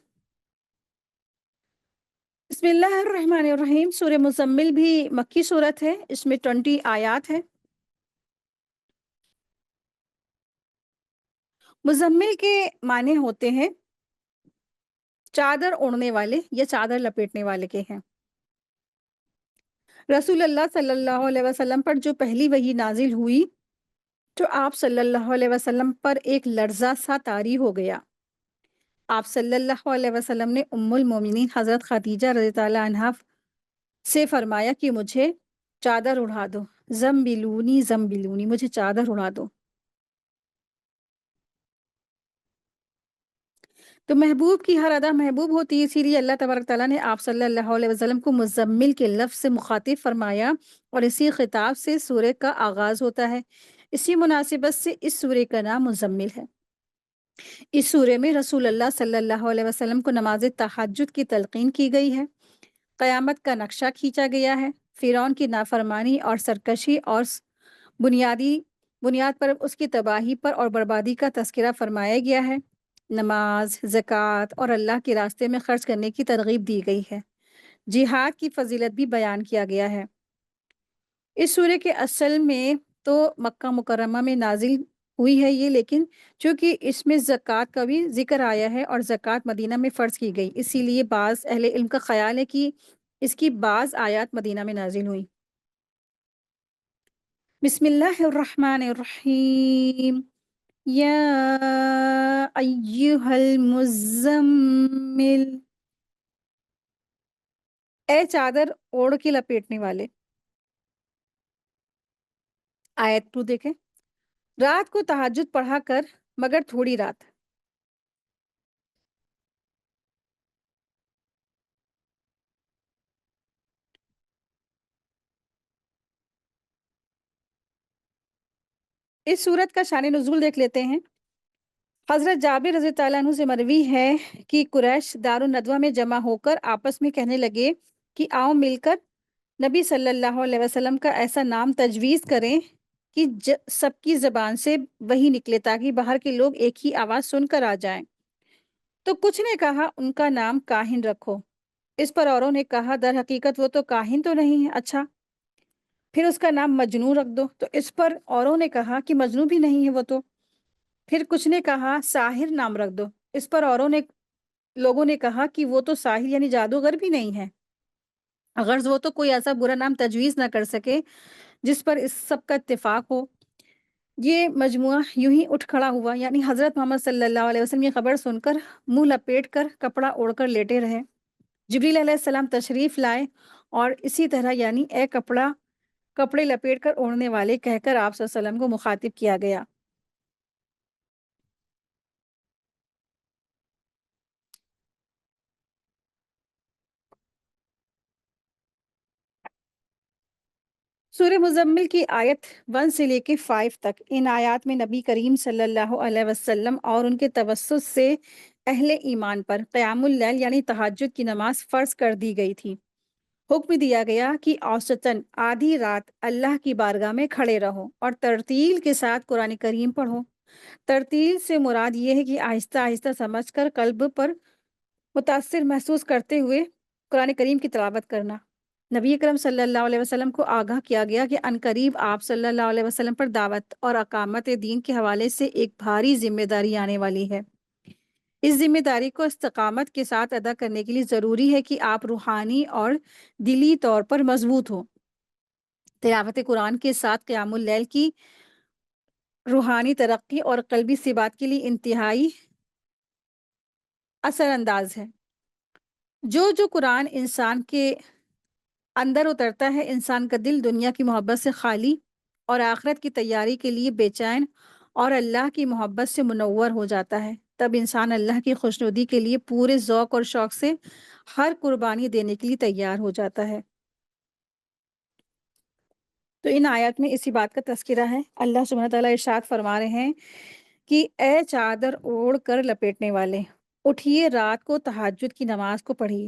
بسم اللہ الرحمن الرحیم۔ سورہ مزمل بھی مکی سورت ہے، اس میں 20 آیات ہے۔ مزمل کے معنی ہوتے ہیں چادر اوڑھنے والے یا چادر لپیٹنے والے کے ہیں۔ رسول اللہ صلی اللہ علیہ وسلم پر جو پہلی وحی نازل ہوئی تو آپ صلی اللہ علیہ وسلم پر ایک لرزہ سا طاری ہو گیا۔ آپ صلی اللہ علیہ وسلم نے ام المومنین حضرت خدیجہ رضی اللہ عنہا سے فرمایا کہ مجھے چادر اڑا دو، زمبلونی زمبلونی، مجھے چادر اڑا دو۔ تو محبوب کی ہر ادا محبوب ہوتی ہے، اسی لیے اللہ تبارک تعالیٰ نے آپ صلی اللہ علیہ وسلم کو مزمل کے لفظ سے مخاطب فرمایا، اور اسی خطاب سے سورہ کا آغاز ہوتا ہے۔ اسی مناسبت سے اس سورہ کا نام مزمل ہے۔ اس سورہ میں رسول اللہ صلی اللہ علیہ وسلم کو نماز تہجد کی تلقین کی گئی ہے، قیامت کا نقشہ کھینچا گیا ہے، فرعون کی نافرمانی اور سرکشی اور بنیاد پر اس کی تباہی پر اور بربادی کا تذکرہ فرمایا گیا ہے، نماز، زکوٰۃ اور اللہ کے راستے میں خرچ کرنے کی ترغیب دی گئی ہے، جہاد کی فضیلت بھی بیان کیا گیا ہے۔ اس سورہ کے اصل میں تو مکہ مکرمہ میں نازل ہوئی ہے یہ، لیکن چونکہ اس میں زکوٰۃ کا بھی ذکر آیا ہے اور زکوٰۃ مدینہ میں فرض کی گئی، اسی لیے بعض اہل علم کا خیال ہے کہ اس کی بعض آیات مدینہ میں نازل ہوئی۔ بسم اللہ الرحمن الرحیم، یا ایہا المزمل، اے چادر اوڑھ کے لپیٹنے والے۔ آیت 2 دیکھیں، رات کو تہجد پڑھا کر مگر تھوڑی رات۔ اس سورت کا شان نزول دیکھ لیتے ہیں۔ حضرت جابر رضی اللہ عنہ سے مروی ہے کہ قریش دار الندوہ میں جمع ہو کر آپس میں کہنے لگے کہ آؤ مل کر نبی صلی اللہ علیہ وسلم کا ایسا نام تجویز کریں کہ سب کی زبان سے وہی نکلے، تاکہ باہر کے لوگ ایک ہی آواز سن کر آ جائیں۔ تو کچھ نے کہا ان کا نام کاہن رکھو، اس پر اوروں نے کہا در حقیقت وہ تو کاہن تو نہیں ہے، اچھا پھر اس کا نام مجنوں رکھ دو، تو اس پر اوروں نے کہا کہ مجنوں بھی نہیں ہے وہ تو۔ پھر کچھ نے کہا ساحر نام رکھ دو، اس پر لوگوں نے کہا کہ وہ تو ساحر یعنی جادوگر بھی نہیں ہے، غرض وہ تو کوئی ایسا برا نام تجویز نہ کر سکے جس پر اس سب کا اتفاق ہو۔ یہ مجموعہ یوں ہی اٹھ کھڑا ہوا، یعنی حضرت محمد صلی اللہ علیہ وسلم یہ خبر سن کر منہ لپیٹ کر کپڑا اوڑھ کر لیٹے رہے۔ جبریل علیہ السلام تشریف لائے اور اسی طرح یعنی اے کپڑے لپیٹ کر اوڑھنے والے کہہ کر آپ صلی اللہ علیہ وسلم کو مخاطب کیا گیا۔ سورہ مزمل کی آیت 1 سے لے کے 5 تک، ان آیات میں نبی کریم صلی اللہ علیہ وسلم اور ان کے توسط سے اہل ایمان پر قیام اللیل یعنی تہجد کی نماز فرض کر دی گئی تھی۔ حکم دیا گیا کہ اوسطاً آدھی رات اللہ کی بارگاہ میں کھڑے رہو اور ترتیل کے ساتھ قرآن کریم پڑھو۔ ترتیل سے مراد یہ ہے کہ آہستہ آہستہ سمجھ کر قلب پر متاثر محسوس کرتے ہوئے قرآن کریم کی تلاوت کرنا۔ نبی اکرم صلی اللہ علیہ وسلم کو آگاہ کیا گیا کہ عنقریب آپ صلی اللہ علیہ وسلم پر دعوت اور اقامت دین کے حوالے سے ایک بھاری ذمہ داری آنے والی ہے۔ اس ذمہ داری کو استقامت کے ساتھ ادا کرنے کے لیے ضروری ہے کہ آپ روحانی اور دلی طور پر مضبوط ہوں۔ تلاوت قرآن کے ساتھ قیام اللیل کی روحانی ترقی اور قلبی ثبات کے لیے انتہائی اثر انداز ہے۔ جو قرآن انسان کے اندر اترتا ہے، انسان کا دل دنیا کی محبت سے خالی اور آخرت کی تیاری کے لیے بے چین اور اللہ کی محبت سے منور ہو جاتا ہے۔ تب انسان اللہ کی خوشنودی کے لیے پورے ذوق اور شوق سے ہر قربانی دینے کے لیے تیار ہو جاتا ہے۔ تو ان آیات میں اسی بات کا تذکرہ ہے۔ اللہ سبحانہ تعالیٰ ارشاد فرما رہے ہیں کہ اے چادر اوڑھ کر لپیٹنے والے، اٹھیے، رات کو تہجد کی نماز کو پڑھیے۔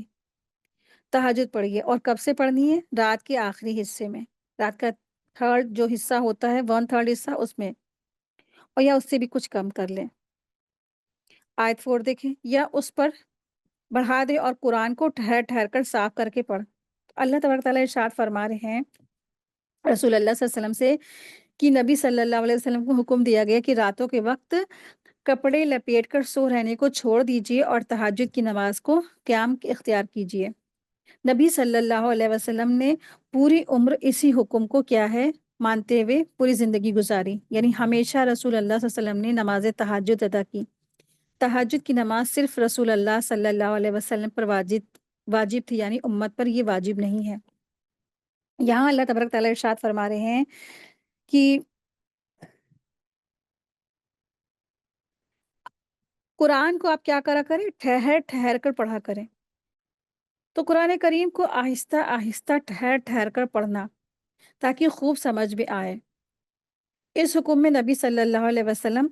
تہجد پڑھیے، اور کب سے پڑھنی ہے؟ رات کے آخری حصے میں، رات کا تھرڈ جو حصہ ہوتا ہے، 1/3 حصہ اس میں، اور یا اس سے بھی کچھ کم کر لیں۔ آیت 4 دیکھیں، یا اس پر بڑھا دے اور قرآن کو ٹھہر ٹھہر کر صاف کر کے پڑھ۔ اللہ تبارک تعالیٰ ارشاد فرما رہے ہیں رسول اللہ صلی اللہ علیہ وسلم سے کہ نبی صلی اللہ علیہ وسلم کو حکم دیا گیا کہ راتوں کے وقت کپڑے لپیٹ کر سو رہنے کو چھوڑ دیجیے اور تہجد کی نماز کو قیام اختیار کیجیے۔ نبی صلی اللہ علیہ وسلم نے پوری عمر اسی حکم کو کیا ہے مانتے ہوئے پوری زندگی گزاری، یعنی ہمیشہ رسول اللہ صلی اللہ علیہ وسلم نے نماز تہجد ادا کی۔ تہجد کی نماز صرف رسول اللہ صلی اللہ علیہ وسلم پر واجب تھی، یعنی امت پر یہ واجب نہیں ہے۔ یہاں اللہ تبارک تعالیٰ ارشاد فرما رہے ہیں کہ قرآن کو آپ کیا کرا کریں؟ ٹھہر ٹھہر کر پڑھا کریں۔ تو قرآن کریم کو آہستہ آہستہ ٹھہر ٹھہر کر پڑھنا تاکہ خوب سمجھ میں آئے۔ اس حکم میں نبی صلی اللہ علیہ وسلم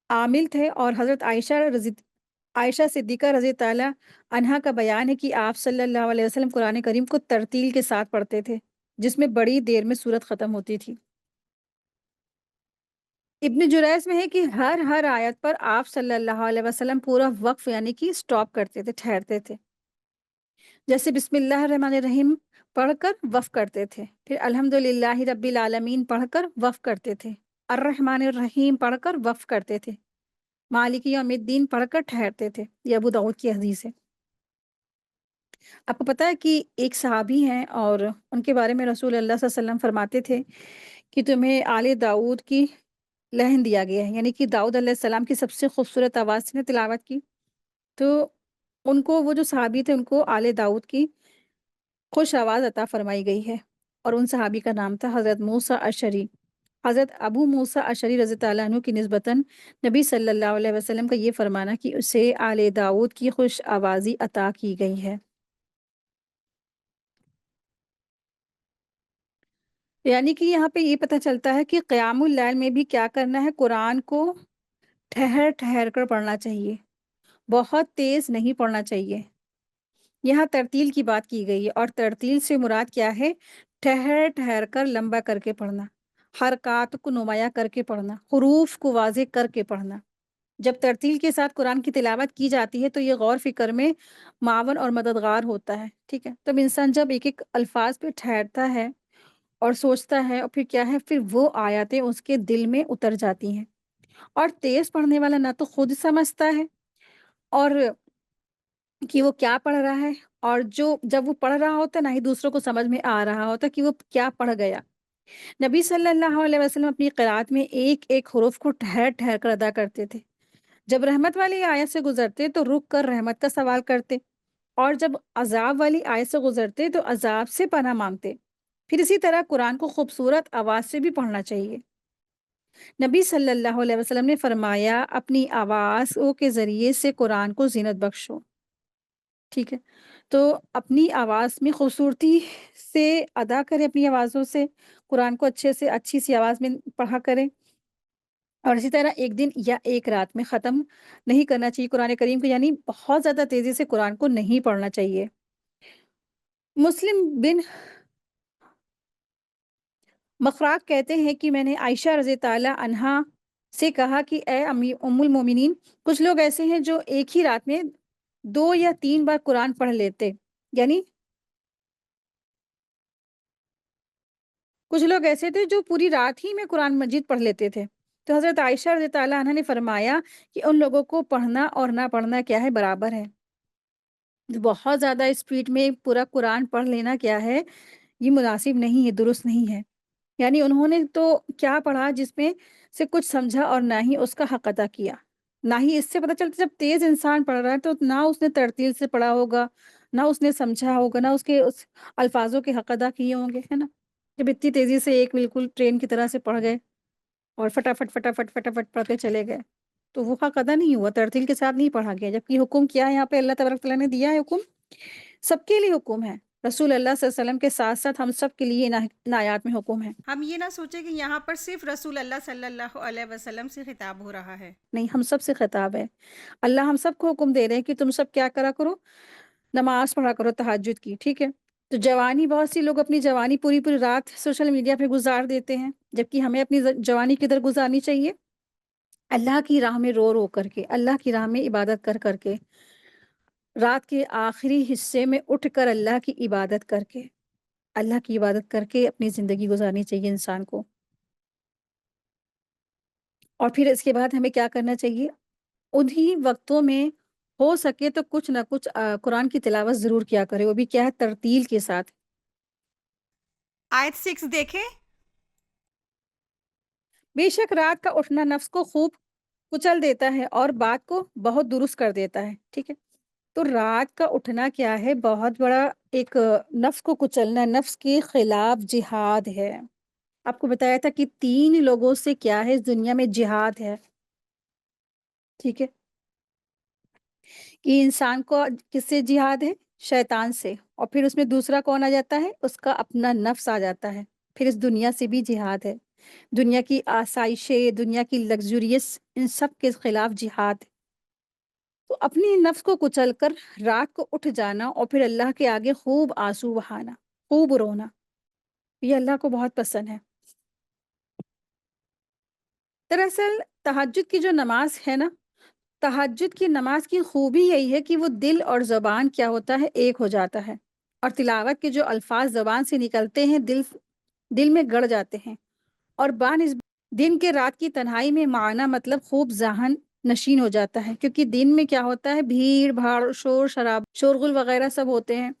عامل تھے، اور حضرت عائشہ صدیقہ رضی تعالیٰ عنہا کا بیان ہے کہ آپ صلی اللہ علیہ وسلم قرآن کریم کو ترتیل کے ساتھ پڑھتے تھے، جس میں بڑی دیر میں سورت ختم ہوتی تھی۔ ابن جریج میں ہے کہ ہر آیت پر آپ صلی اللہ علیہ وسلم پورا وقف یعنی کہ سٹاپ کرتے تھے، ٹھہرتے تھے۔ جیسے بسم اللہ الرحمن الرحیم پڑھ کر وقف کرتے تھے، پھر الحمدللہ رب العالمین پڑھ کر وقف کرتے تھے، الرحمن الرحیم پڑھ کر وقف کرتے تھے، مالک یوم الدین پڑھ کر ٹھہرتے تھے۔ یہ ابو داؤد کی حدیث ہے۔ آپ کو پتہ ہے کہ ایک صحابی ہیں، اور ان کے بارے میں رسول اللہ صلی اللہ علیہ وسلم فرماتے تھے کہ تمہیں آل داؤد کی لہن دیا گیا ہے، یعنی کہ داؤد علیہ السلام کی سب سے خوبصورت آواز سے نے تلاوت کی، تو ان کو، وہ جو صحابی تھے، ان کو آل داؤد کی خوش آواز عطا فرمائی گئی ہے، اور ان صحابی کا نام تھا حضرت موسیٰ اشعری۔ حضرت ابو موسیٰ اشعری رضی اللہ عنہ کی نسبتاً نبی صلی اللہ علیہ وسلم کا یہ فرمانا کہ اسے آل داؤد کی خوش آوازی عطا کی گئی ہے۔ یعنی کہ یہاں پہ یہ پتہ چلتا ہے کہ قیام اللیل میں بھی کیا کرنا ہے؟ قرآن کو ٹھہر ٹھہر کر پڑھنا چاہیے، بہت تیز نہیں پڑھنا چاہیے۔ یہاں ترتیل کی بات کی گئی ہے، اور ترتیل سے مراد کیا ہے؟ ٹھہر ٹھہر کر لمبا کر کے پڑھنا، حرکات کو نمایاں کر کے پڑھنا، حروف کو واضح کر کے پڑھنا۔ جب ترتیل کے ساتھ قرآن کی تلاوت کی جاتی ہے تو یہ غور فکر میں معاون اور مددگار ہوتا ہے، ٹھیک ہے؟ تب انسان جب ایک ایک الفاظ پہ ٹھہرتا ہے اور سوچتا ہے، اور پھر کیا ہے، پھر وہ آیاتیں اس کے دل میں اتر جاتی ہیں۔ اور تیز پڑھنے والا نہ تو خود سمجھتا ہے اور کہ وہ کیا پڑھ رہا ہے، اور جب وہ پڑھ رہا ہوتا ہے نہ ہی دوسروں کو سمجھ میں آ رہا ہوتا کہ وہ کیا پڑھ گیا۔ نبی صلی اللہ علیہ وسلم اپنی قرات میں ایک ایک حروف کو ٹھہر ٹھہر کر ادا کرتے تھے۔ جب رحمت والی آیت سے گزرتے تو رک کر رحمت کا سوال کرتے، اور جب عذاب والی آیت سے گزرتے تو عذاب سے پناہ مانگتے۔ پھر اسی طرح قرآن کو خوبصورت آواز سے بھی پڑھنا چاہیے۔ نبی صلی اللہ علیہ وسلم نے فرمایا، اپنی آواز کے ذریعے سے قرآن کو زینت بخشو۔ ٹھیک ہے؟ تو اپنی آواز میں خوبصورتی سے ادا کریں، اپنی آوازوں سے، قرآن کو اچھے سے اچھی-سی آواز میں پڑھا کریں، اور اسی طرح ایک دن یا ایک رات میں ختم نہیں کرنا چاہیے قرآن کریم کو، یعنی بہت زیادہ تیزی سے قرآن کو نہیں پڑھنا چاہیے۔ مسلم بن مخراق کہتے ہیں کہ میں نے عائشہ رضی تعالیٰ عنہا سے کہا کہ اے ام المومنین، کچھ لوگ ایسے ہیں جو ایک ہی رات میں 2 یا 3 بار قرآن پڑھ لیتے، یعنی کچھ لوگ ایسے تھے جو پوری رات ہی میں قرآن مجید پڑھ لیتے تھے۔ تو حضرت عائشہ رضی تعالیٰ عنہا نے فرمایا کہ ان لوگوں کو پڑھنا اور نہ پڑھنا کیا ہے، برابر ہے۔ بہت زیادہ اسپیڈ میں پورا قرآن پڑھ لینا کیا ہے، یہ مناسب نہیں ہے، درست نہیں ہے۔ یعنی انہوں نے تو کیا پڑھا جس میں سے کچھ سمجھا اور نہ ہی اس کا حق ادا کیا۔ نہ ہی اس سے پتہ چلتا جب تیز انسان پڑھ رہا ہے تو نہ اس نے ترتیل سے پڑھا ہوگا، نہ اس نے سمجھا ہوگا، نہ اس کے اس الفاظوں کے حق ادا کیے ہوں گے، ہے نا؟ جب اتنی تیزی سے ایک بالکل ٹرین کی طرح سے پڑھ گئے اور فٹافٹ فٹافٹ فٹافٹ پڑھتے چلے گئے، تو وہ حق ادا نہیں ہوا، ترتیل کے ساتھ نہیں پڑھا گیا۔ جبکہ حکم کیا ہے یہاں پہ اللہ تبارک تعالیٰ نے دیا ہے حکم، سب کے لیے حکم ہے۔ رسول اللہ صلی اللہ علیہ وسلم کے ساتھ ساتھ ہم سب کے لیے ان آیات میں حکم ہے۔ ہم یہ نہ سوچیں کہ یہاں پر صرف رسول اللہ صلی اللہ علیہ وسلم سے خطاب ہو رہا ہے۔ نہیں، ہم سب سے خطاب ہے۔ اللہ ہم سب کو حکم دے رہے ہیں کہ تم سب کیا کرا کرو، نماز پڑھا کرو تہجد کی، ٹھیک ہے؟ تو جوانی، بہت سی لوگ اپنی جوانی پوری پوری رات سوشل میڈیا پہ گزار دیتے ہیں، جبکہ ہمیں اپنی جوانی کدھر گزارنی چاہیے؟ اللہ کی راہ میں رو رو کر کے، اللہ کی راہ میں عبادت کر کر کے، رات کے آخری حصے میں اٹھ کر اللہ کی عبادت کر کے، اللہ کی عبادت کر کے اپنی زندگی گزارنی چاہیے انسان کو۔ اور پھر اس کے بعد ہمیں کیا کرنا چاہیے؟ انہی وقتوں میں ہو سکے تو کچھ نہ کچھ قرآن کی تلاوت ضرور کیا کرے، وہ بھی کیا ہے، ترتیل کے ساتھ۔ آیت 6 دیکھیں۔ بے شک رات کا اٹھنا نفس کو خوب کچل دیتا ہے اور بات کو بہت درست کر دیتا ہے، ٹھیک ہے؟ تو رات کا اٹھنا کیا ہے، بہت بڑا ایک نفس کو کچلنا، نفس کے خلاف جہاد ہے۔ آپ کو بتایا تھا کہ 3 لوگوں سے کیا ہے اس دنیا میں جہاد ہے، ٹھیک ہے؟ کہ انسان کو کس سے جہاد ہے؟ شیطان سے، اور پھر اس میں دوسرا کون آ جاتا ہے؟ اس کا اپنا نفس آ جاتا ہے۔ پھر اس دنیا سے بھی جہاد ہے، دنیا کی آسائشیں، دنیا کی لگژریس، ان سب کے خلاف جہاد ہے۔ تو اپنی نفس کو کچل کر رات کو اٹھ جانا اور پھر اللہ کے آگے خوب آنسو بہانا، خوب رونا، یہ اللہ کو بہت پسند ہے۔ دراصل تہجد کی جو نماز ہے نا، تہجد کی نماز کی خوبی یہی ہے کہ وہ دل اور زبان کیا ہوتا ہے، ایک ہو جاتا ہے، اور تلاوت کے جو الفاظ زبان سے نکلتے ہیں دل میں گڑ جاتے ہیں، اور بانسبت دن کے رات کی تنہائی میں معنی مطلب خوب ذہن نشین ہو جاتا ہے، کیونکہ دن میں کیا ہوتا ہے، بھیڑ بھاڑ، شور شراب، شورغل وغیرہ سب ہوتے ہیں،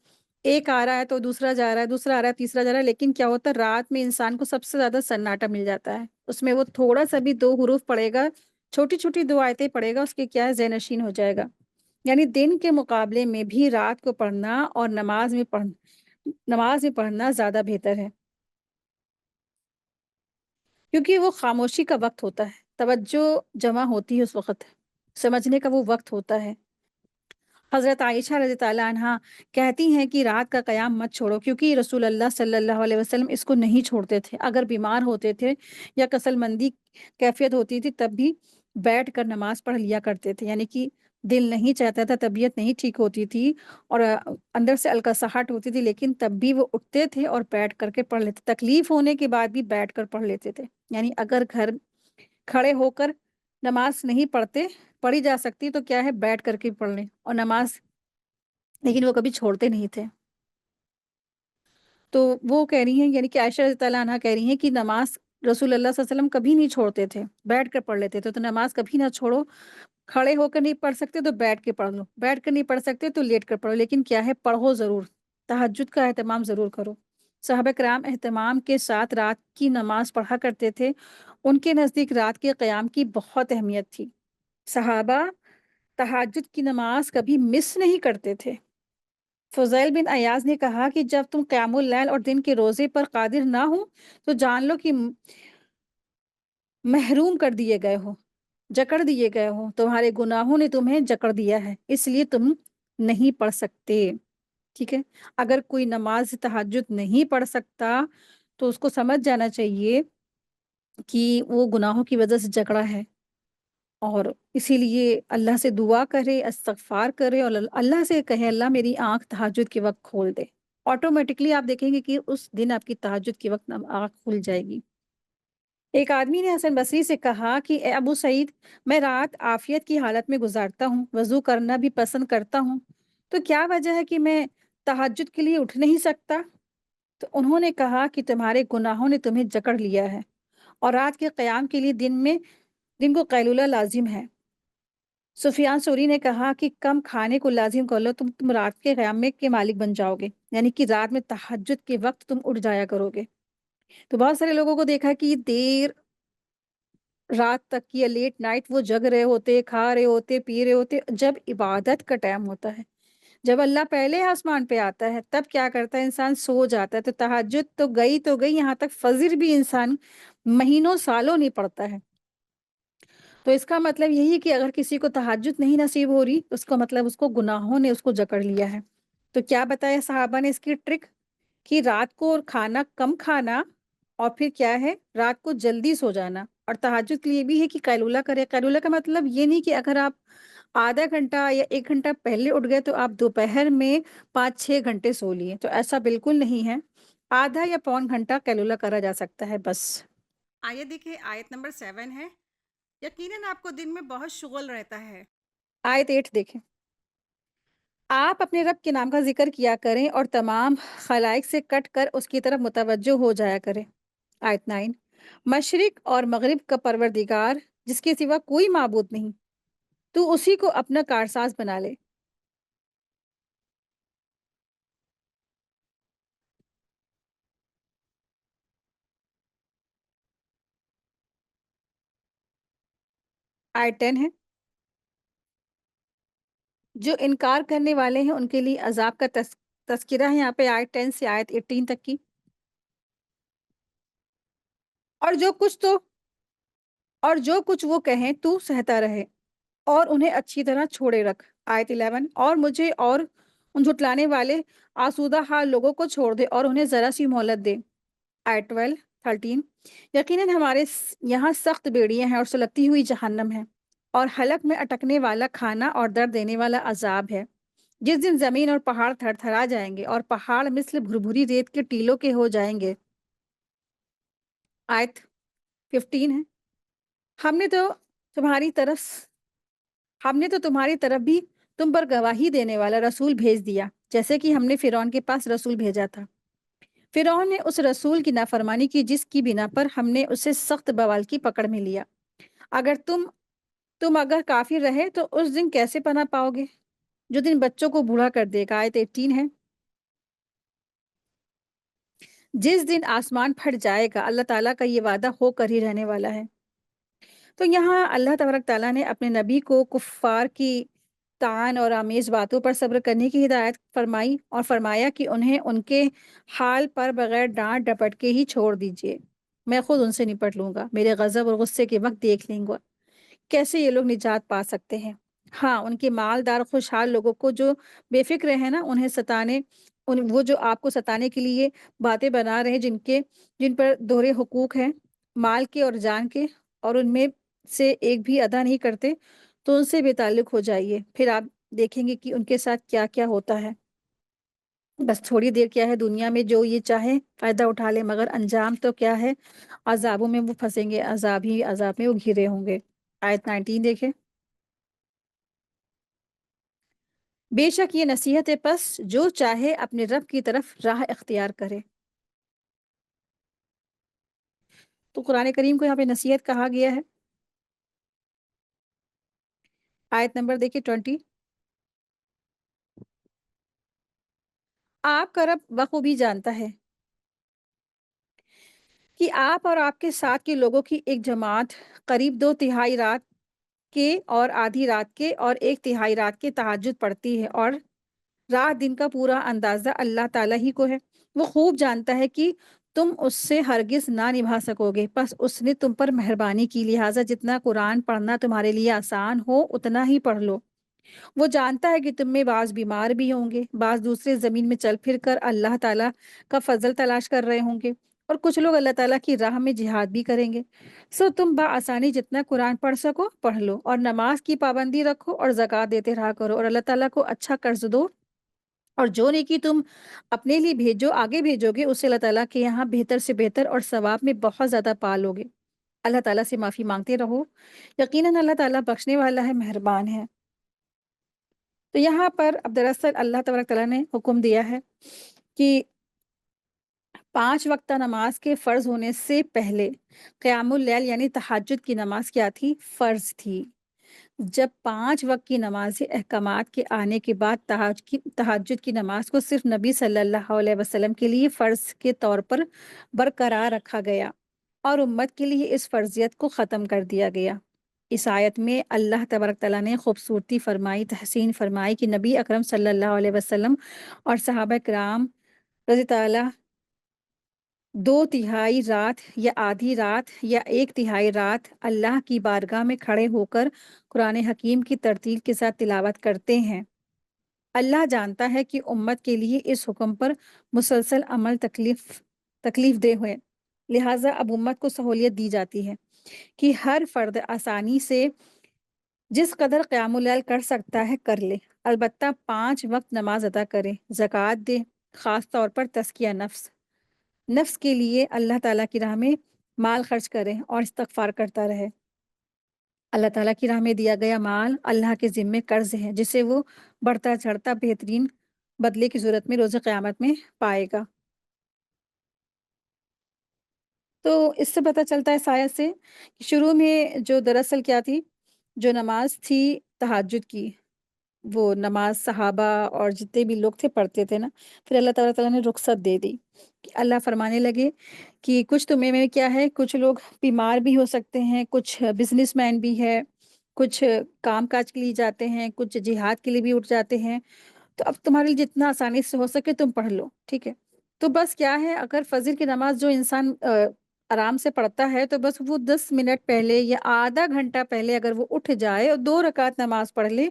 ایک آ رہا ہے تو دوسرا جا رہا ہے، دوسرا آ رہا ہے تیسرا جا رہا ہے، لیکن کیا ہوتا ہے، رات میں انسان کو سب سے زیادہ سناٹا مل جاتا ہے، اس میں وہ تھوڑا سا بھی 2 حروف پڑے گا، چھوٹی چھوٹی 2 آیتیں پڑے گا، اس کے کیا ہے، ذہن نشین ہو جائے گا۔ یعنی دن کے مقابلے میں بھی رات کو پڑھنا اور نماز میں پڑھنا زیادہ بہتر ہے، کیونکہ وہ خاموشی کا وقت ہوتا ہے، توجہ جمع ہوتی ہے اس وقت، سمجھنے کا وہ وقت ہوتا ہے۔ حضرت عائشہ رضی تعالیٰ عنہا کہتی ہیں کہ رات کا قیام مت چھوڑو، کیونکہ رسول اللہ صلی اللہ علیہ وسلم اس کو نہیں چھوڑتے تھے، اگر بیمار ہوتے تھے یا کسل مندی کیفیت ہوتی تھی تب بھی بیٹھ کر نماز پڑھ لیا کرتے تھے، یعنی کہ دل نہیں چاہتا تھا، طبیعت نہیں ٹھیک ہوتی تھی اور اندر سے الکساہٹ ہوتی تھی، لیکن تب بھی وہ اٹھتے تھے اور بیٹھ کر کے پڑھ لیتے، تکلیف ہونے کے بعد بھی بیٹھ کر پڑھ لیتے تھے۔ یعنی اگر گھر کھڑے ہو کر نماز نہیں پڑھی جا سکتی تو کیا ہے، بیٹھ کر کے پڑھ لیں اور نماز، لیکن وہ کبھی چھوڑتے نہیں تھے۔ تو وہ کہہ رہی ہیں، یعنی کہ عائشہ رضی اللہ عنہا کہہ رہی ہیں کہ نماز رسول اللہ صلی اللہ علیہ وسلم کبھی نہیں چھوڑتے تھے، بیٹھ کر پڑھ لیتے تھے، تو نماز کبھی نہ چھوڑو، کھڑے ہو کر نہیں پڑھ سکتے تو بیٹھ کے پڑھ لو، بیٹھ کر نہیں پڑھ سکتے تو لیٹ کر پڑھو، لیکن کیا ہے، پڑھو ضرور، تہجد کا اہتمام ضرور کرو۔ صحابہ کرام اہتمام کے ساتھ رات کی نماز پڑھا کرتے تھے، ان کے نزدیک رات کے قیام کی بہت اہمیت تھی، صحابہ تہجد کی نماز کبھی مس نہیں کرتے تھے۔ فضیل بن ایاز نے کہا کہ جب تم قیام اللیل اور دن کے روزے پر قادر نہ ہو تو جان لو کہ محروم کر دیے گئے ہو، جکڑ دیے گئے ہو، تمہارے گناہوں نے تمہیں جکڑ دیا ہے، اس لیے تم نہیں پڑھ سکتے، ٹھیک ہے؟ اگر کوئی نماز تہجد نہیں پڑھ سکتا، تو اس کو سمجھ جانا چاہیے کہ وہ گناہوں کی وجہ سے جکڑا ہے، اور اسی لیے اللہ سے دعا کرے، استغفار کرے اور اللہ سے کہے اللہ میری آنکھ تہجد کے وقت کھول دے۔ آٹومیٹکلی آپ دیکھیں گے کہ اس دن آپ کی تہجد کے وقت آنکھ کھل جائے گی۔ ایک آدمی نے حسن بصری سے کہا کہ اے ابو سعید، میں رات عافیت کی حالت میں گزارتا ہوں، وضو کرنا بھی پسند کرتا ہوں، تو کیا وجہ ہے کہ میں تہجد کے لیے اٹھ نہیں سکتا؟ تو انہوں نے کہا کہ تمہارے گناہوں نے تمہیں جکڑ لیا ہے، اور رات کے قیام کے لیے دن کو قیلولہ لازم ہے۔ سفیان ثوری نے کہا کہ کم کھانے کو لازم کر لو، تم رات کے قیام میں کے مالک بن جاؤ گے، یعنی کہ رات میں تہجد کے وقت تم اٹھ جایا کرو گے۔ تو بہت سارے لوگوں کو دیکھا کہ دیر رات تک یا لیٹ نائٹ وہ جگ رہے ہوتے، کھا رہے ہوتے، پی رہے ہوتے، جب عبادت کا ٹائم ہوتا ہے، جب اللہ پہلے آسمان پہ آتا ہے، تب کیا کرتا ہے انسان؟ سو جاتا ہے۔ تو تہجد تو گئی، یہاں تک فجر بھی انسان مہینوں سالوں نہیں پڑتا ہے۔ تو اس کا مطلب یہی ہے کہ اگر کسی کو تہجد نہیں نصیب ہو رہی، اس کا مطلب اس کو گناہوں نے اس کو جکڑ لیا ہے۔ تو کیا بتایا صحابہ نے اس کی ٹرک؟ کہ رات کو کھانا کم کھانا، اور پھر کیا ہے؟ رات کو جلدی سو جانا، اور تہجد کے لیے بھی ہے کہ قیلولہ کرے۔ قیلولہ کا مطلب یہ نہیں کہ اگر آپ آدھا گھنٹہ یا 1 گھنٹہ پہلے اٹھ گئے تو آپ دوپہر میں 5-6 گھنٹے سو لیے، تو ایسا بالکل نہیں ہے۔ آدھا یا پون گھنٹہ قیلولہ کرا جا سکتا ہے بس۔ آئیے دیکھیں آیت نمبر 7 ہے، یقیناً آپ کو دن میں بہت شغل رہتا ہے۔ آیت 8 دیکھیں، آپ اپنے رب کے نام کا ذکر کیا کریں اور تمام خلائق سے کٹ کر اس کی طرف متوجہ ہو جایا کریں۔ آیت 9، مشرق اور مغرب کا پروردگار جس کے سوا کوئی معبود نہیں، تو اسی کو اپنا کارساز بنا لے۔ آیت 10 ہے، جو انکار کرنے والے ہیں ان کے لیے عذاب کا تذکرہ ہے یہاں پہ آیت 10 سے آیت 18 تک کی۔ اور جو کچھ تو اور جو کچھ وہ کہیں تو سہتا رہے اور انہیں اچھی طرح چھوڑے رکھ۔ آیت 11، اور مجھے اور ان جھٹلانے والے آسودہ حال لوگوں کو چھوڑ دے اور انہیں ذرا سی مہلت دے۔ آیت 12 13، یقیناً ہمارے یہاں سخت بیڑیاں ہیں اور سلگتی ہوئی جہنم ہے، اور حلق میں اٹکنے والا کھانا اور درد دینے والا عذاب ہے، جس دن زمین اور پہاڑ تھر تھرا جائیں گے اور پہاڑ مثل بھربھری ریت کے ٹیلوں کے ہو جائیں گے۔ آیت 15 ہے، ہم نے تو تمہاری طرف ہم نے تو تمہاری طرف بھی تم پر گواہی دینے والا رسول بھیج دیا، جیسے کہ ہم نے فرعون کے پاس رسول بھیجا تھا۔ فرعون نے اس رسول کی نافرمانی کی جس کی بنا پر ہم نے اسے سخت بوال کی پکڑ میں لیا۔ اگر تم کافر رہے تو اس دن کیسے پناہ پاؤ گے جو دن بچوں کو بوڑھا کر دے گا۔ آیت 18 ہے، جس دن آسمان پھٹ جائے گا، اللہ تعالیٰ کا یہ وعدہ ہو کر ہی رہنے والا ہے۔ تو یہاں اللہ تبارک تعالیٰ نے اپنے نبی کو کفار کی طعن اور آمیز باتوں پر صبر کرنے کی ہدایت فرمائی اور فرمایا کہ انہیں ان کے حال پر بغیر ڈانٹ ڈپٹ کے ہی چھوڑ دیجیے، میں خود ان سے نپٹ لوں گا، میرے غضب اور غصے کے وقت دیکھ لیں گا کیسے یہ لوگ نجات پا سکتے ہیں۔ ہاں، ان کے مالدار خوشحال لوگوں کو جو بے فکر ہیں نا، انہیں وہ جو آپ کو ستانے کے لیے باتیں بنا رہے ہیں، جن پر دوہرے حقوق ہیں، مال کے اور جان کے، اور ان میں سے ایک بھی ادا نہیں کرتے، تو ان سے بے تعلق ہو جائیے، پھر آپ دیکھیں گے کہ ان کے ساتھ کیا کیا ہوتا ہے۔ بس تھوڑی دیر کیا ہے دنیا میں جو یہ چاہے فائدہ اٹھا لے، مگر انجام تو کیا ہے؟ عذابوں میں وہ پھنسیں گے، عذاب میں وہ گھرے ہوں گے۔ آیت 19 دیکھیں، بے شک یہ نصیحت ہے، پس جو چاہے اپنے رب کی طرف راہ اختیار کرے۔ تو قرآن کریم کو یہاں پہ نصیحت کہا گیا ہے۔ آیت نمبر دیکھیے 20، آپ کا رب بخوبی جانتا ہے کہ آپ اور آپ کے ساتھ کے لوگوں کی ایک جماعت قریب 2/3 رات کے اور آدھی رات کے اور 1/3 رات کے تہجد پڑھتی ہے، اور رات دن کا پورا اندازہ اللہ تعالیٰ ہی کو ہے۔ وہ خوب جانتا ہے کہ تم اس سے ہرگز نہ نبھا سکو گے، پس اس نے تم پر مہربانی کی، لہٰذا جتنا قرآن پڑھنا تمہارے لیے آسان ہو اتنا ہی پڑھ لو، وہ جانتا ہے کہ تم میں بعض بیمار بھی ہوں گے، بعض دوسرے زمین میں چل پھر کر اللہ تعالیٰ کا فضل تلاش کر رہے ہوں گے، اور کچھ لوگ اللہ تعالیٰ کی راہ میں جہاد بھی کریں گے۔ سو تم بآسانی جتنا قرآن پڑھ سکو پڑھ لو، اور نماز کی پابندی رکھو، اور زکوٰۃ دیتے رہا کرو، اور اللہ تعالیٰ کو اچھا قرض دو، اور جو نیکی تم اپنے لیے آگے بھیجو گے، اسے اللہ تعالیٰ کے یہاں بہتر سے بہتر اور ثواب میں بہت زیادہ پالو گے۔ اللہ تعالیٰ سے معافی مانگتے رہو، یقیناً اللہ تعالیٰ بخشنے والا ہے، مہربان ہے۔ تو یہاں پر اب دراصل اللہ تبارک تعالیٰ نے حکم دیا ہے کہ 5 وقتہ نماز کے فرض ہونے سے پہلے قیام اللیل یعنی تہجد کی نماز کیا تھی؟ فرض تھی۔ جب 5 وقت کی نمازی احکامات کے آنے کے بعد تہجد کی نماز کو صرف نبی صلی اللہ علیہ وسلم کے لیے فرض کے طور پر برقرار رکھا گیا اور امت کے لیے اس فرضیت کو ختم کر دیا گیا۔ اس آیت میں اللہ تبارک تعالیٰ نے خوبصورتی فرمائی، تحسین فرمائی کہ نبی اکرم صلی اللہ علیہ وسلم اور صحابہ کرام رضی تعالیٰ 2/3 رات یا آدھی رات یا 1/3 رات اللہ کی بارگاہ میں کھڑے ہو کر قرآن حکیم کی ترتیل کے ساتھ تلاوت کرتے ہیں۔ اللہ جانتا ہے کہ امت کے لیے اس حکم پر مسلسل عمل تکلیف دہ ہے، لہٰذا اب امت کو سہولیت دی جاتی ہے کہ ہر فرد آسانی سے جس قدر قیام اللیل کر سکتا ہے کر لے، البتہ 5 وقت نماز ادا کرے، زکوٰۃ دے، خاص طور پر تزکیہ نفس کے لیے اللہ تعالیٰ کی راہ میں مال خرچ کرے اور استغفار کرتا رہے۔ اللہ تعالیٰ کی راہ میں دیا گیا مال اللہ کے ذمے قرض ہے، جسے وہ بڑھتا چڑھتا بہترین بدلے کی صورت میں روز قیامت میں پائے گا۔ تو اس سے پتہ چلتا ہے اس آیت سے کہ شروع میں جو دراصل کیا تھی، جو نماز تھی تہجد کی، وہ نماز صحابہ اور جتنے بھی لوگ تھے پڑھتے تھے نا، پھر اللہ تعالیٰ نے رخصت دے دی کہ اللہ فرمانے لگے کہ کچھ تمہیں میں کیا ہے، کچھ لوگ بیمار بھی ہو سکتے ہیں، کچھ بزنس مین بھی ہے، کچھ کام کاج کے لیے جاتے ہیں، کچھ جہاد کے لیے بھی اٹھ جاتے ہیں، تو اب تمہارے لیے جتنا آسانی سے ہو سکے تم پڑھ لو، ٹھیک ہے۔ تو بس کیا ہے، اگر فجر کی نماز جو انسان آرام سے پڑھتا ہے تو بس وہ 10 منٹ پہلے یا آدھا گھنٹہ پہلے اگر وہ اٹھ جائے اور 2 رکعت نماز پڑھ لے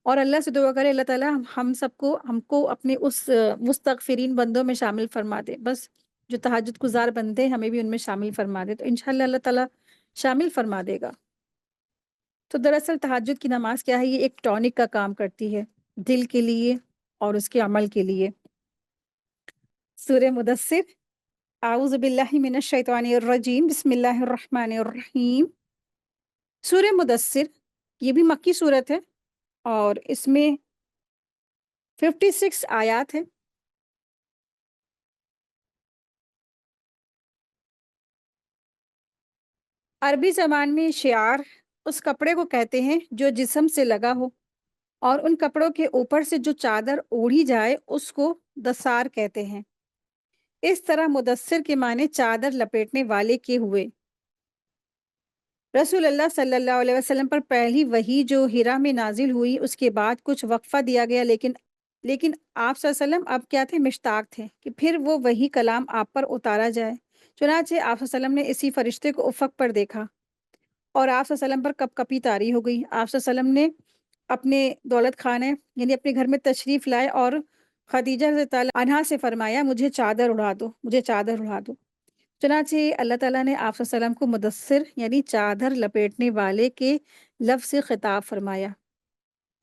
اور اللہ سے دعا کرے، اللہ تعالیٰ ہم کو اپنے اس مستغفرین بندوں میں شامل فرما دے، بس جو تہجد گزار بندے ہمیں بھی ان میں شامل فرما دے، تو انشاءاللہ اللہ تعالیٰ شامل فرما دے گا۔ تو دراصل تہجد کی نماز کیا ہے، یہ ایک ٹونک کا کام کرتی ہے دل کے لیے اور اس کے عمل کے لیے۔ سورہ مدثر، اعوذ باللہ من الشیطان الرجیم، بسم اللہ الرحمن الرحیم۔ سورہ مدثر یہ بھی مکی صورت ہے اور اس میں 56 آیات ہیں۔ عربی زبان میں شعار اس کپڑے کو کہتے ہیں جو جسم سے لگا ہو، اور ان کپڑوں کے اوپر سے جو چادر اوڑھی جائے اس کو دسار کہتے ہیں۔ اس طرح مدثر کے معنی چادر لپیٹنے والے کے ہوئے۔ رسول اللہ صلی اللہ علیہ وسلم پر پہلی وحی جو ہیرا میں نازل ہوئی، اس کے بعد کچھ وقفہ دیا گیا، لیکن آپ صلی اللہ علیہ وسلم اب کیا تھے، مشتاق تھے کہ پھر وہ وہی کلام آپ پر اتارا جائے۔ چنانچہ آپ صلی اللہ علیہ وسلم نے اسی فرشتے کو افق پر دیکھا اور آپ صلی اللہ علیہ وسلم پر کپ کپی طاری ہو گئی۔ آپ صلی اللہ علیہ وسلم نے اپنے دولت خانے یعنی اپنے گھر میں تشریف لائے اور خدیجہ رضی اللہ عنہا سے فرمایا، مجھے چادر اڑا دو، مجھے چادر اڑا دو۔ چنانچہ اللہ تعالیٰ نے آپ صلی اللہ علیہ وسلم کو مدثر یعنی چادر لپیٹنے والے کے لفظ سے خطاب فرمایا۔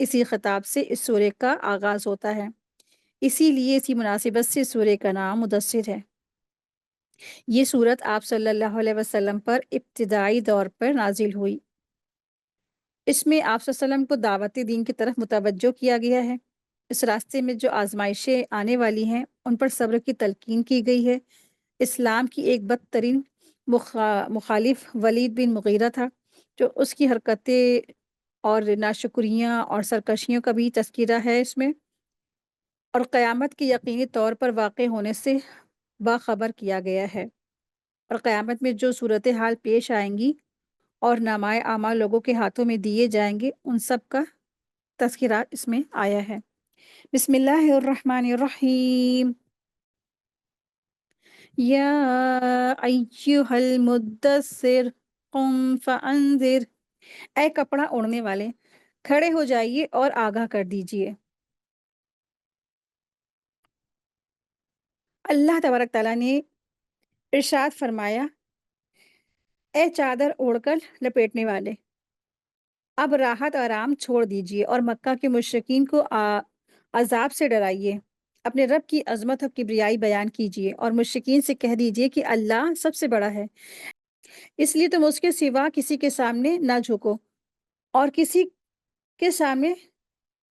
اسی خطاب سے اس سورہ کا آغاز ہوتا ہے، اسی لیے اسی مناسبت سے سورہ کا نام مدثر ہے۔ یہ سورت آپ صلی اللہ علیہ وسلم پر ابتدائی دور پر نازل ہوئی۔ اس میں آپ صلی اللہ علیہ وسلم کو دعوت دین کی طرف متوجہ کیا گیا ہے۔ اس راستے میں جو آزمائشیں آنے والی ہیں ان پر صبر کی تلقین کی گئی ہے۔ اسلام کی ایک بدترین مخالف ولید بن مغیرہ تھا، جو اس کی حرکتیں اور ناشکریاں اور سرکشیوں کا بھی تذکرہ ہے اس میں، اور قیامت کے یقینی طور پر واقع ہونے سے باخبر کیا گیا ہے، اور قیامت میں جو صورتحال پیش آئیں گی اور نامۂ اعمال لوگوں کے ہاتھوں میں دیے جائیں گے، ان سب کا تذکرہ اس میں آیا ہے۔ بسم اللہ الرحمن الرحیم۔ یا ایھا المدثر قم فانذر، اے کپڑا اوڑھنے والے کھڑے ہو جائیے اور آگاہ کر دیجیے۔ اللہ تبارک تعالیٰ نے ارشاد فرمایا، اے چادر اوڑھ کر لپیٹنے والے، اب راحت آرام چھوڑ دیجیے اور مکہ کے مشرکین کو عذاب سے ڈرائیے۔ اپنے رب کی عظمت اور کبریائی بیان کیجیے اور مشرکین سے کہہ دیجیے کہ اللہ سب سے بڑا ہے، اس لیے تم اس کے سوا کسی کے سامنے نہ جھکو اور کسی کے سامنے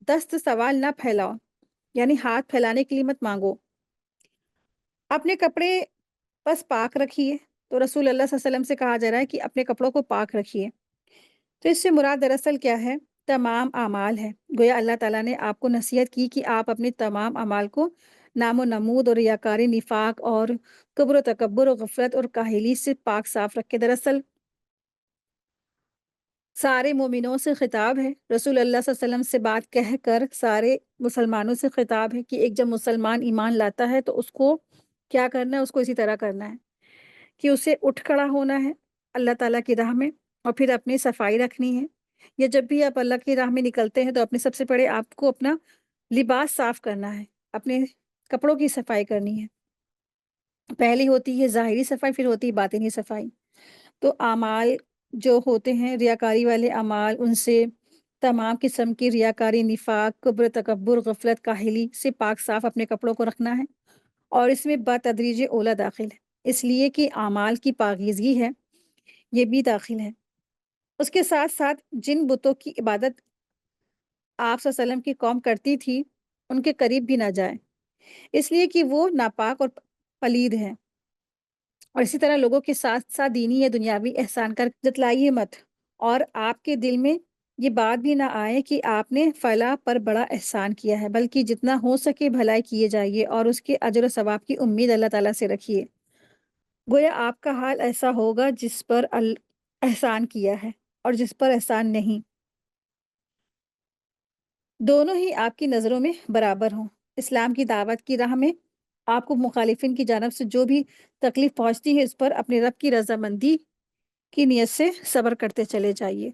دست سوال نہ پھیلاؤ، یعنی ہاتھ پھیلانے کے لیے مت مانگو۔ اپنے کپڑے بس پاک رکھیے۔ تو رسول اللہ صلی اللہ علیہ وسلم سے کہا جا رہا ہے کہ اپنے کپڑوں کو پاک رکھیے۔ تو اس سے مراد دراصل کیا ہے؟ تمام اعمال ہے۔ گویا اللہ تعالیٰ نے آپ کو نصیحت کی کہ آپ اپنے تمام اعمال کو نام و نمود اور ریاکاری، نفاق اور کبر و تکبر اور غفلت اور کاہلی سے پاک صاف رکھے۔ دراصل سارے مومنوں سے خطاب ہے، رسول اللہ صلی اللہ علیہ وسلم سے بات کہہ کر سارے مسلمانوں سے خطاب ہے کہ ایک جب مسلمان ایمان لاتا ہے تو اس کو کیا کرنا ہے؟ اس کو اسی طرح کرنا ہے کہ اسے اٹھ کھڑا ہونا ہے اللہ تعالیٰ کی راہ میں، اور پھر اپنی صفائی رکھنی ہے۔ یا جب بھی آپ اللہ کی راہ میں نکلتے ہیں تو اپنے سب سے پہلے آپ کو اپنا لباس صاف کرنا ہے، اپنے کپڑوں کی صفائی کرنی ہے۔ پہلی ہوتی ہے ظاہری صفائی، پھر ہوتی ہے باطنی صفائی۔ تو اعمال جو ہوتے ہیں ریاکاری والے اعمال، ان سے تمام قسم کی ریاکاری، نفاق، کبر، تکبر، غفلت، کاہلی سے پاک صاف اپنے کپڑوں کو رکھنا ہے، اور اس میں بتدریج اولا داخل ہے، اس لیے کہ اعمال کی پاکیزگی ہے، یہ بھی داخل ہے۔ اس کے ساتھ ساتھ جن بتوں کی عبادت آپ صلی اللہ علیہ وسلم کی قوم کرتی تھی ان کے قریب بھی نہ جائیں، اس لیے کہ وہ ناپاک اور پلید ہیں۔ اور اسی طرح لوگوں کے ساتھ ساتھ دینی یا دنیاوی احسان کر جتلائیے مت، اور آپ کے دل میں یہ بات بھی نہ آئے کہ آپ نے فلاں پر بڑا احسان کیا ہے، بلکہ جتنا ہو سکے بھلائی کیے جائیے اور اس کے اجر و ثواب کی امید اللہ تعالیٰ سے رکھیے۔ گویا آپ کا حال ایسا ہوگا جس پر احسان کیا ہے اور جس پر احسان نہیں، دونوں ہی آپ کی نظروں میں برابر ہوں۔ اسلام کی دعوت کی راہ میں آپ کو مخالفین کی جانب سے جو بھی تکلیف پہنچتی ہے، اس پر اپنے رب کی رضامندی کی نیت سے صبر کرتے چلے جائیے۔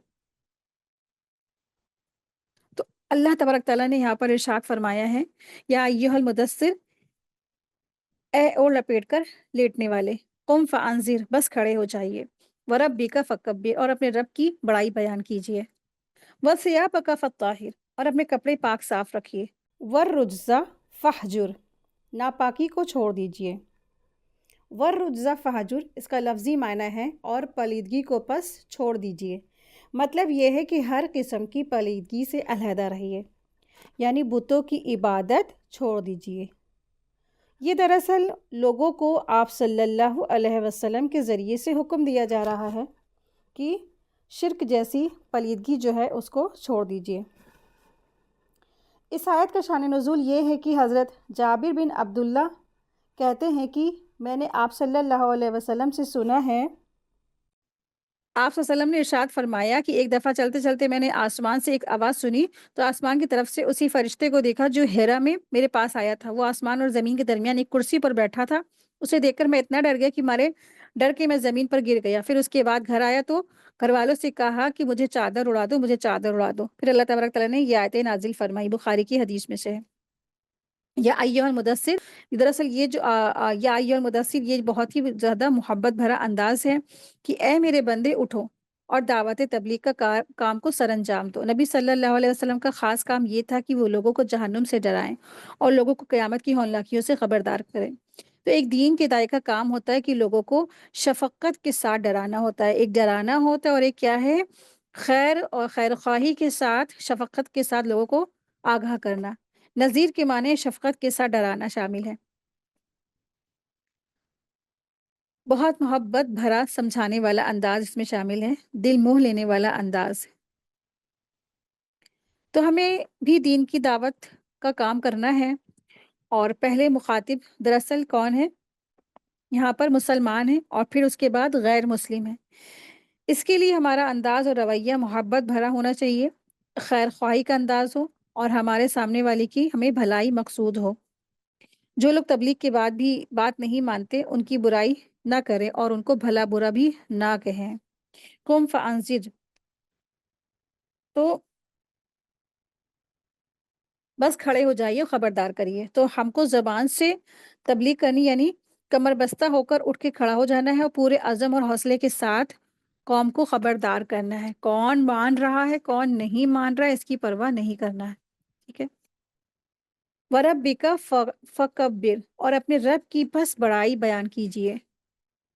تو اللہ تبارک تعالیٰ نے یہاں پر ارشاد فرمایا ہے، یا ایھا المدثر، اے اور لپیٹ کر لیٹنے والے، قم فانذر، بس کھڑے ہو جائیے، وربک فکبر، اور اپنے رب کی بڑائی بیان کیجیے، وثیابک فطہر، اور اپنے کپڑے پاک صاف رکھیے، والرجز فہجر، ناپاکی کو چھوڑ دیجیے۔ والرجز فہجر، اس کا لفظی معنی ہے اور پلیدگی کو پس چھوڑ دیجیے۔ مطلب یہ ہے کہ ہر قسم کی پلیدگی سے علیحدہ رہیے، یعنی بتوں کی عبادت چھوڑ دیجیے۔ یہ دراصل لوگوں کو آپ صلی اللہ علیہ وسلم کے ذریعے سے حکم دیا جا رہا ہے کہ شرک جیسی پلیدگی جو ہے اس کو چھوڑ دیجیے۔ اس آیت کا شان نزول یہ ہے کہ حضرت جابر بن عبداللہ کہتے ہیں کہ میں نے آپ صلی اللہ علیہ وسلم سے سنا ہے، آپ صلی اللہ علیہ وسلم نے ارشاد فرمایا کہ ایک دفعہ چلتے چلتے میں نے آسمان سے ایک آواز سنی، تو آسمان کی طرف سے اسی فرشتے کو دیکھا جو ہیرا میں میرے پاس آیا تھا۔ وہ آسمان اور زمین کے درمیان ایک کرسی پر بیٹھا تھا۔ اسے دیکھ کر میں اتنا ڈر گیا کہ مارے ڈر کے میں زمین پر گر گیا۔ پھر اس کے بعد گھر آیا تو گھر والوں سے کہا کہ مجھے چادر اڑا دو، مجھے چادر اڑا دو۔ پھر اللہ تبارک تعالیٰ نے یہ آیتیں نازل فرمائی، بخاری کی حدیث میں سے ہے۔ یا ایھا المدثر، دراصل یہ جو یا ایھا المدثر، یہ بہت ہی زیادہ محبت بھرا انداز ہے کہ اے میرے بندے اٹھو اور دعوت تبلیغ کا کام کو سر انجام دو۔ نبی صلی اللہ علیہ وسلم کا خاص کام یہ تھا کہ وہ لوگوں کو جہنم سے ڈرائیں اور لوگوں کو قیامت کی ہولناکیوں سے خبردار کریں۔ تو ایک دین کے داعی کا کام ہوتا ہے کہ لوگوں کو شفقت کے ساتھ ڈرانا ہوتا ہے، ایک ڈرانا ہوتا ہے اور ایک کیا ہے، خیر اور خیر خواہی کے ساتھ، شفقت کے ساتھ لوگوں کو آگاہ کرنا۔ نذیر کے معنی شفقت کے ساتھ ڈرانا شامل ہے، بہت محبت بھرا سمجھانے والا انداز اس میں شامل ہے، دل موہ لینے والا انداز۔ تو ہمیں بھی دین کی دعوت کا کام کرنا ہے، اور پہلے مخاطب دراصل کون ہے؟ یہاں پر مسلمان ہیں، اور پھر اس کے بعد غیر مسلم ہیں۔ اس کے لیے ہمارا انداز اور رویہ محبت بھرا ہونا چاہیے، خیر خواہی کا انداز ہو، اور ہمارے سامنے والے کی ہمیں بھلائی مقصود ہو۔ جو لوگ تبلیغ کے بعد بھی بات نہیں مانتے ان کی برائی نہ کریں اور ان کو بھلا برا بھی نہ کہیں۔ قم فانذر، تو بس کھڑے ہو جائیے، خبردار کریے۔ تو ہم کو زبان سے تبلیغ کرنی یعنی کمر بستہ ہو کر اٹھ کے کھڑا ہو جانا ہے اور پورے عزم اور حوصلے کے ساتھ قوم کو خبردار کرنا ہے۔ کون مان رہا ہے، کون نہیں مان رہا ہے، اس کی پرواہ نہیں کرنا ہے، ٹھیک ہے؟ وَرَبِّکَ فَکَبِّرْ، اور اپنے رب کی بس بڑائی بیان کیجئے۔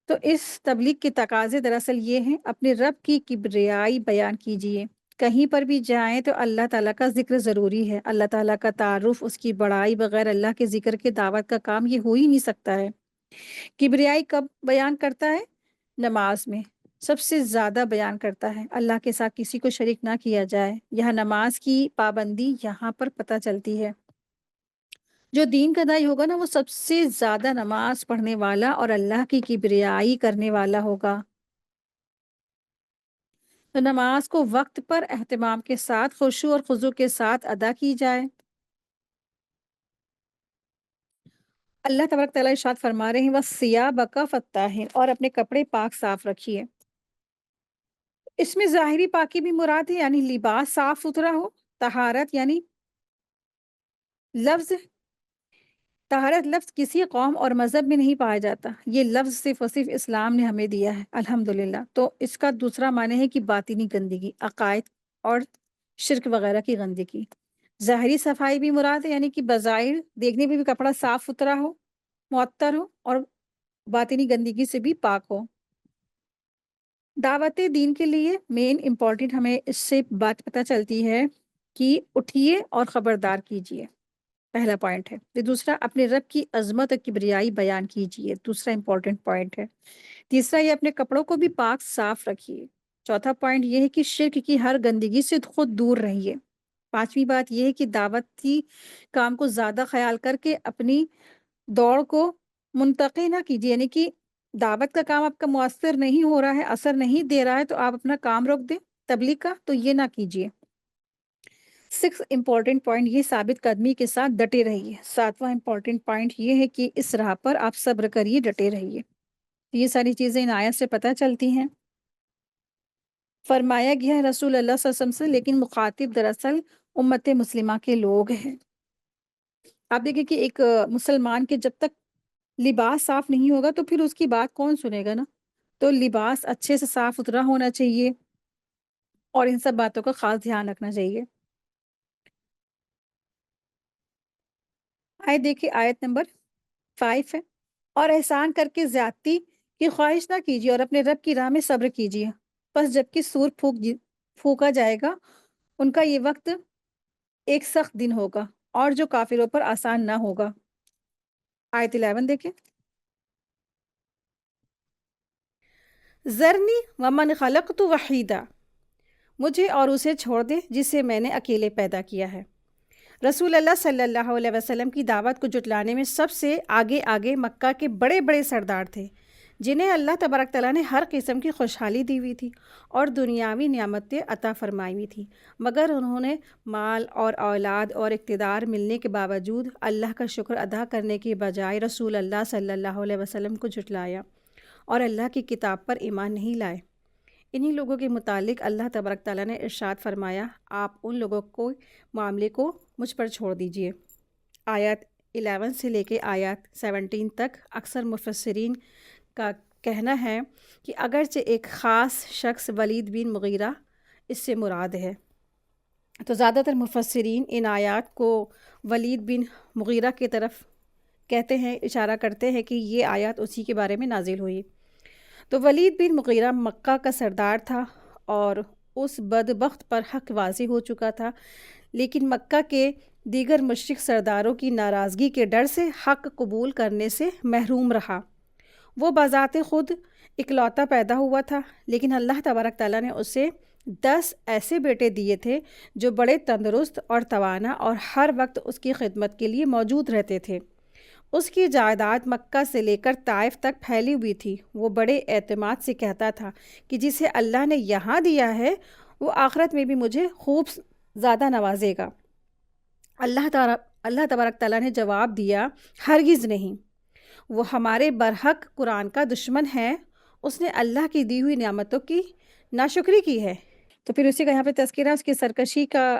تو اس تبلیغ کے تقاضے دراصل یہ ہیں، اپنے رب کی کبریائی بیان کیجئے۔ کہیں پر بھی جائیں تو اللہ تعالیٰ کا ذکر ضروری ہے، اللہ تعالیٰ کا تعارف، اس کی بڑائی بغیر اللہ کے ذکر کے دعوت کا کام یہ ہو ہی نہیں سکتا ہے۔ کبریائی کب بیان کرتا ہے؟ نماز میں سب سے زیادہ بیان کرتا ہے، اللہ کے ساتھ کسی کو شریک نہ کیا جائے۔ یہاں نماز کی پابندی یہاں پر پتہ چلتی ہے۔ جو دین کا دائی ہوگا نا وہ سب سے زیادہ نماز پڑھنے والا اور اللہ کی کبریائی کرنے والا ہوگا۔ تو نماز کو وقت پر اہتمام کے ساتھ خشوع اور خضوع کے ساتھ ادا کی جائے۔ اللہ تبارک تعالیٰ ارشاد فرما رہے ہیں وَثِيَابَكَ فَطَّهِّرْ، اور اپنے کپڑے پاک صاف رکھیے۔ اس میں ظاہری پاکی بھی مراد ہے، یعنی لباس صاف ستھرا ہو۔ طہارت یعنی لفظ طہارت لفظ کسی قوم اور مذہب میں نہیں پایا جاتا، یہ لفظ صرف اور صرف اسلام نے ہمیں دیا ہے الحمدللہ۔ تو اس کا دوسرا معنی ہے کہ باطنی گندگی، عقائد اور شرک وغیرہ کی گندگی۔ ظاہری صفائی بھی مراد ہے، یعنی کہ بظاہر دیکھنے میں بھی کپڑا صاف ستھرا ہو، معطر ہو اور باطنی گندگی سے بھی پاک ہو۔ دعوت دین کے لیے مین امپورٹنٹ ہمیں اس سے بات پتہ چلتی ہے کہ اٹھیے اور خبردار کیجیے، پہلا پوائنٹ ہے۔ پھر دوسرا، اپنے رب کی عظمت اور کبریائی بیان کیجیے، دوسرا امپورٹنٹ پوائنٹ ہے۔ تیسرا، یہ اپنے کپڑوں کو بھی پاک صاف رکھیے۔ چوتھا پوائنٹ یہ ہے کہ شرک کی ہر گندگی سے خود دور رہیے۔ پانچویں بات یہ ہے کہ دعوتی کام کو زیادہ خیال کر کے اپنی دوڑ کو منتقی نہ کیجیے، یعنی کہ دعوت کا کام آپ کا مؤثر نہیں ہو رہا ہے، اثر نہیں دے رہا ہے تو آپ اپنا کام روک دیں تبلیغ کا، تو یہ نہ کیجیے۔ 6 امپورٹنٹ پوائنٹ، یہ ثابت قدمی کے ساتھ ڈٹے رہیے۔ 7واں امپورٹنٹ پوائنٹ یہ ہے کہ اس راہ پر آپ صبر کریے، ڈٹے رہیے۔ یہ ساری چیزیں ان آیت سے پتہ چلتی ہیں۔ فرمایا گیا ہے رسول اللہ صلی اللہ علیہ وسلم سے، لیکن مخاطب دراصل امت مسلمہ کے لوگ ہیں۔ آپ دیکھیں کہ ایک مسلمان کے جب تک لباس صاف نہیں ہوگا تو پھر اس کی بات کون سنے گا نا؟ تو لباس اچھے سے صاف ستھرا ہونا چاہیے اور ان سب باتوں کا خاص دھیان رکھنا چاہیے۔ دیکھیے آیت نمبر 5 ہے، اور احسان کر کے زیادتی کی خواہش نہ کیجیے اور اپنے رب کی راہ میں صبر کیجیے، پس جب کہ سور پھونکا جائے گا ان کا یہ وقت ایک سخت دن ہوگا اور جو کافروں پر آسان نہ ہوگا۔ آیت 11 دیکھیں۔ ذرنی ومن خلقت وحیدا، مجھے اور اسے چھوڑ دے جسے میں نے اکیلے پیدا کیا ہے۔ رسول اللہ صلی اللہ علیہ وسلم کی دعوت کو جٹلانے میں سب سے آگے مکہ کے بڑے بڑے سردار تھے، جنہیں اللہ تبارک تعالیٰ نے ہر قسم کی خوشحالی دی ہوئی تھی اور دنیاوی نعمتیں عطا فرمائی ہوئی تھی، مگر انہوں نے مال اور اولاد اور اقتدار ملنے کے باوجود اللہ کا شکر ادا کرنے کے بجائے رسول اللہ صلی اللہ علیہ وسلم کو جھٹلایا اور اللہ کی کتاب پر ایمان نہیں لائے۔ انہی لوگوں کے متعلق اللہ تبارک تعالیٰ نے ارشاد فرمایا، آپ ان لوگوں کو معاملے کو مجھ پر چھوڑ دیجئے۔ آیات 11 سے لے کے آیات 17 تک اکثر مفسرین کا کہنا ہے کہ اگرچہ ایک خاص شخص ولید بن مغیرہ اس سے مراد ہے، تو زیادہ تر مفسرین ان آیات کو ولید بن مغیرہ کی طرف کہتے ہیں، اشارہ کرتے ہیں کہ یہ آیات اسی کے بارے میں نازل ہوئی۔ تو ولید بن مغیرہ مکہ کا سردار تھا اور اس بدبخت پر حق واضح ہو چکا تھا، لیکن مکہ کے دیگر مشرک سرداروں کی ناراضگی کے ڈر سے حق قبول کرنے سے محروم رہا۔ وہ بذات خود اکلوتا پیدا ہوا تھا، لیکن اللہ تبارک تعالیٰ نے اسے 10 ایسے بیٹے دیے تھے جو بڑے تندرست اور توانا اور ہر وقت اس کی خدمت کے لیے موجود رہتے تھے۔ اس کی جائیداد مکہ سے لے کر طائف تک پھیلی ہوئی تھی۔ وہ بڑے اعتماد سے کہتا تھا کہ جسے اللہ نے یہاں دیا ہے وہ آخرت میں بھی مجھے خوب زیادہ نوازے گا۔ اللہ تبارک تعالیٰ نے جواب دیا، ہرگز نہیں، وہ ہمارے برحق قرآن کا دشمن ہے، اس نے اللہ کی دی ہوئی نعمتوں کی ناشکری کی ہے۔ تو پھر اسی کا یہاں پہ تذکرہ اس کی سرکشی کا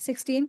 16।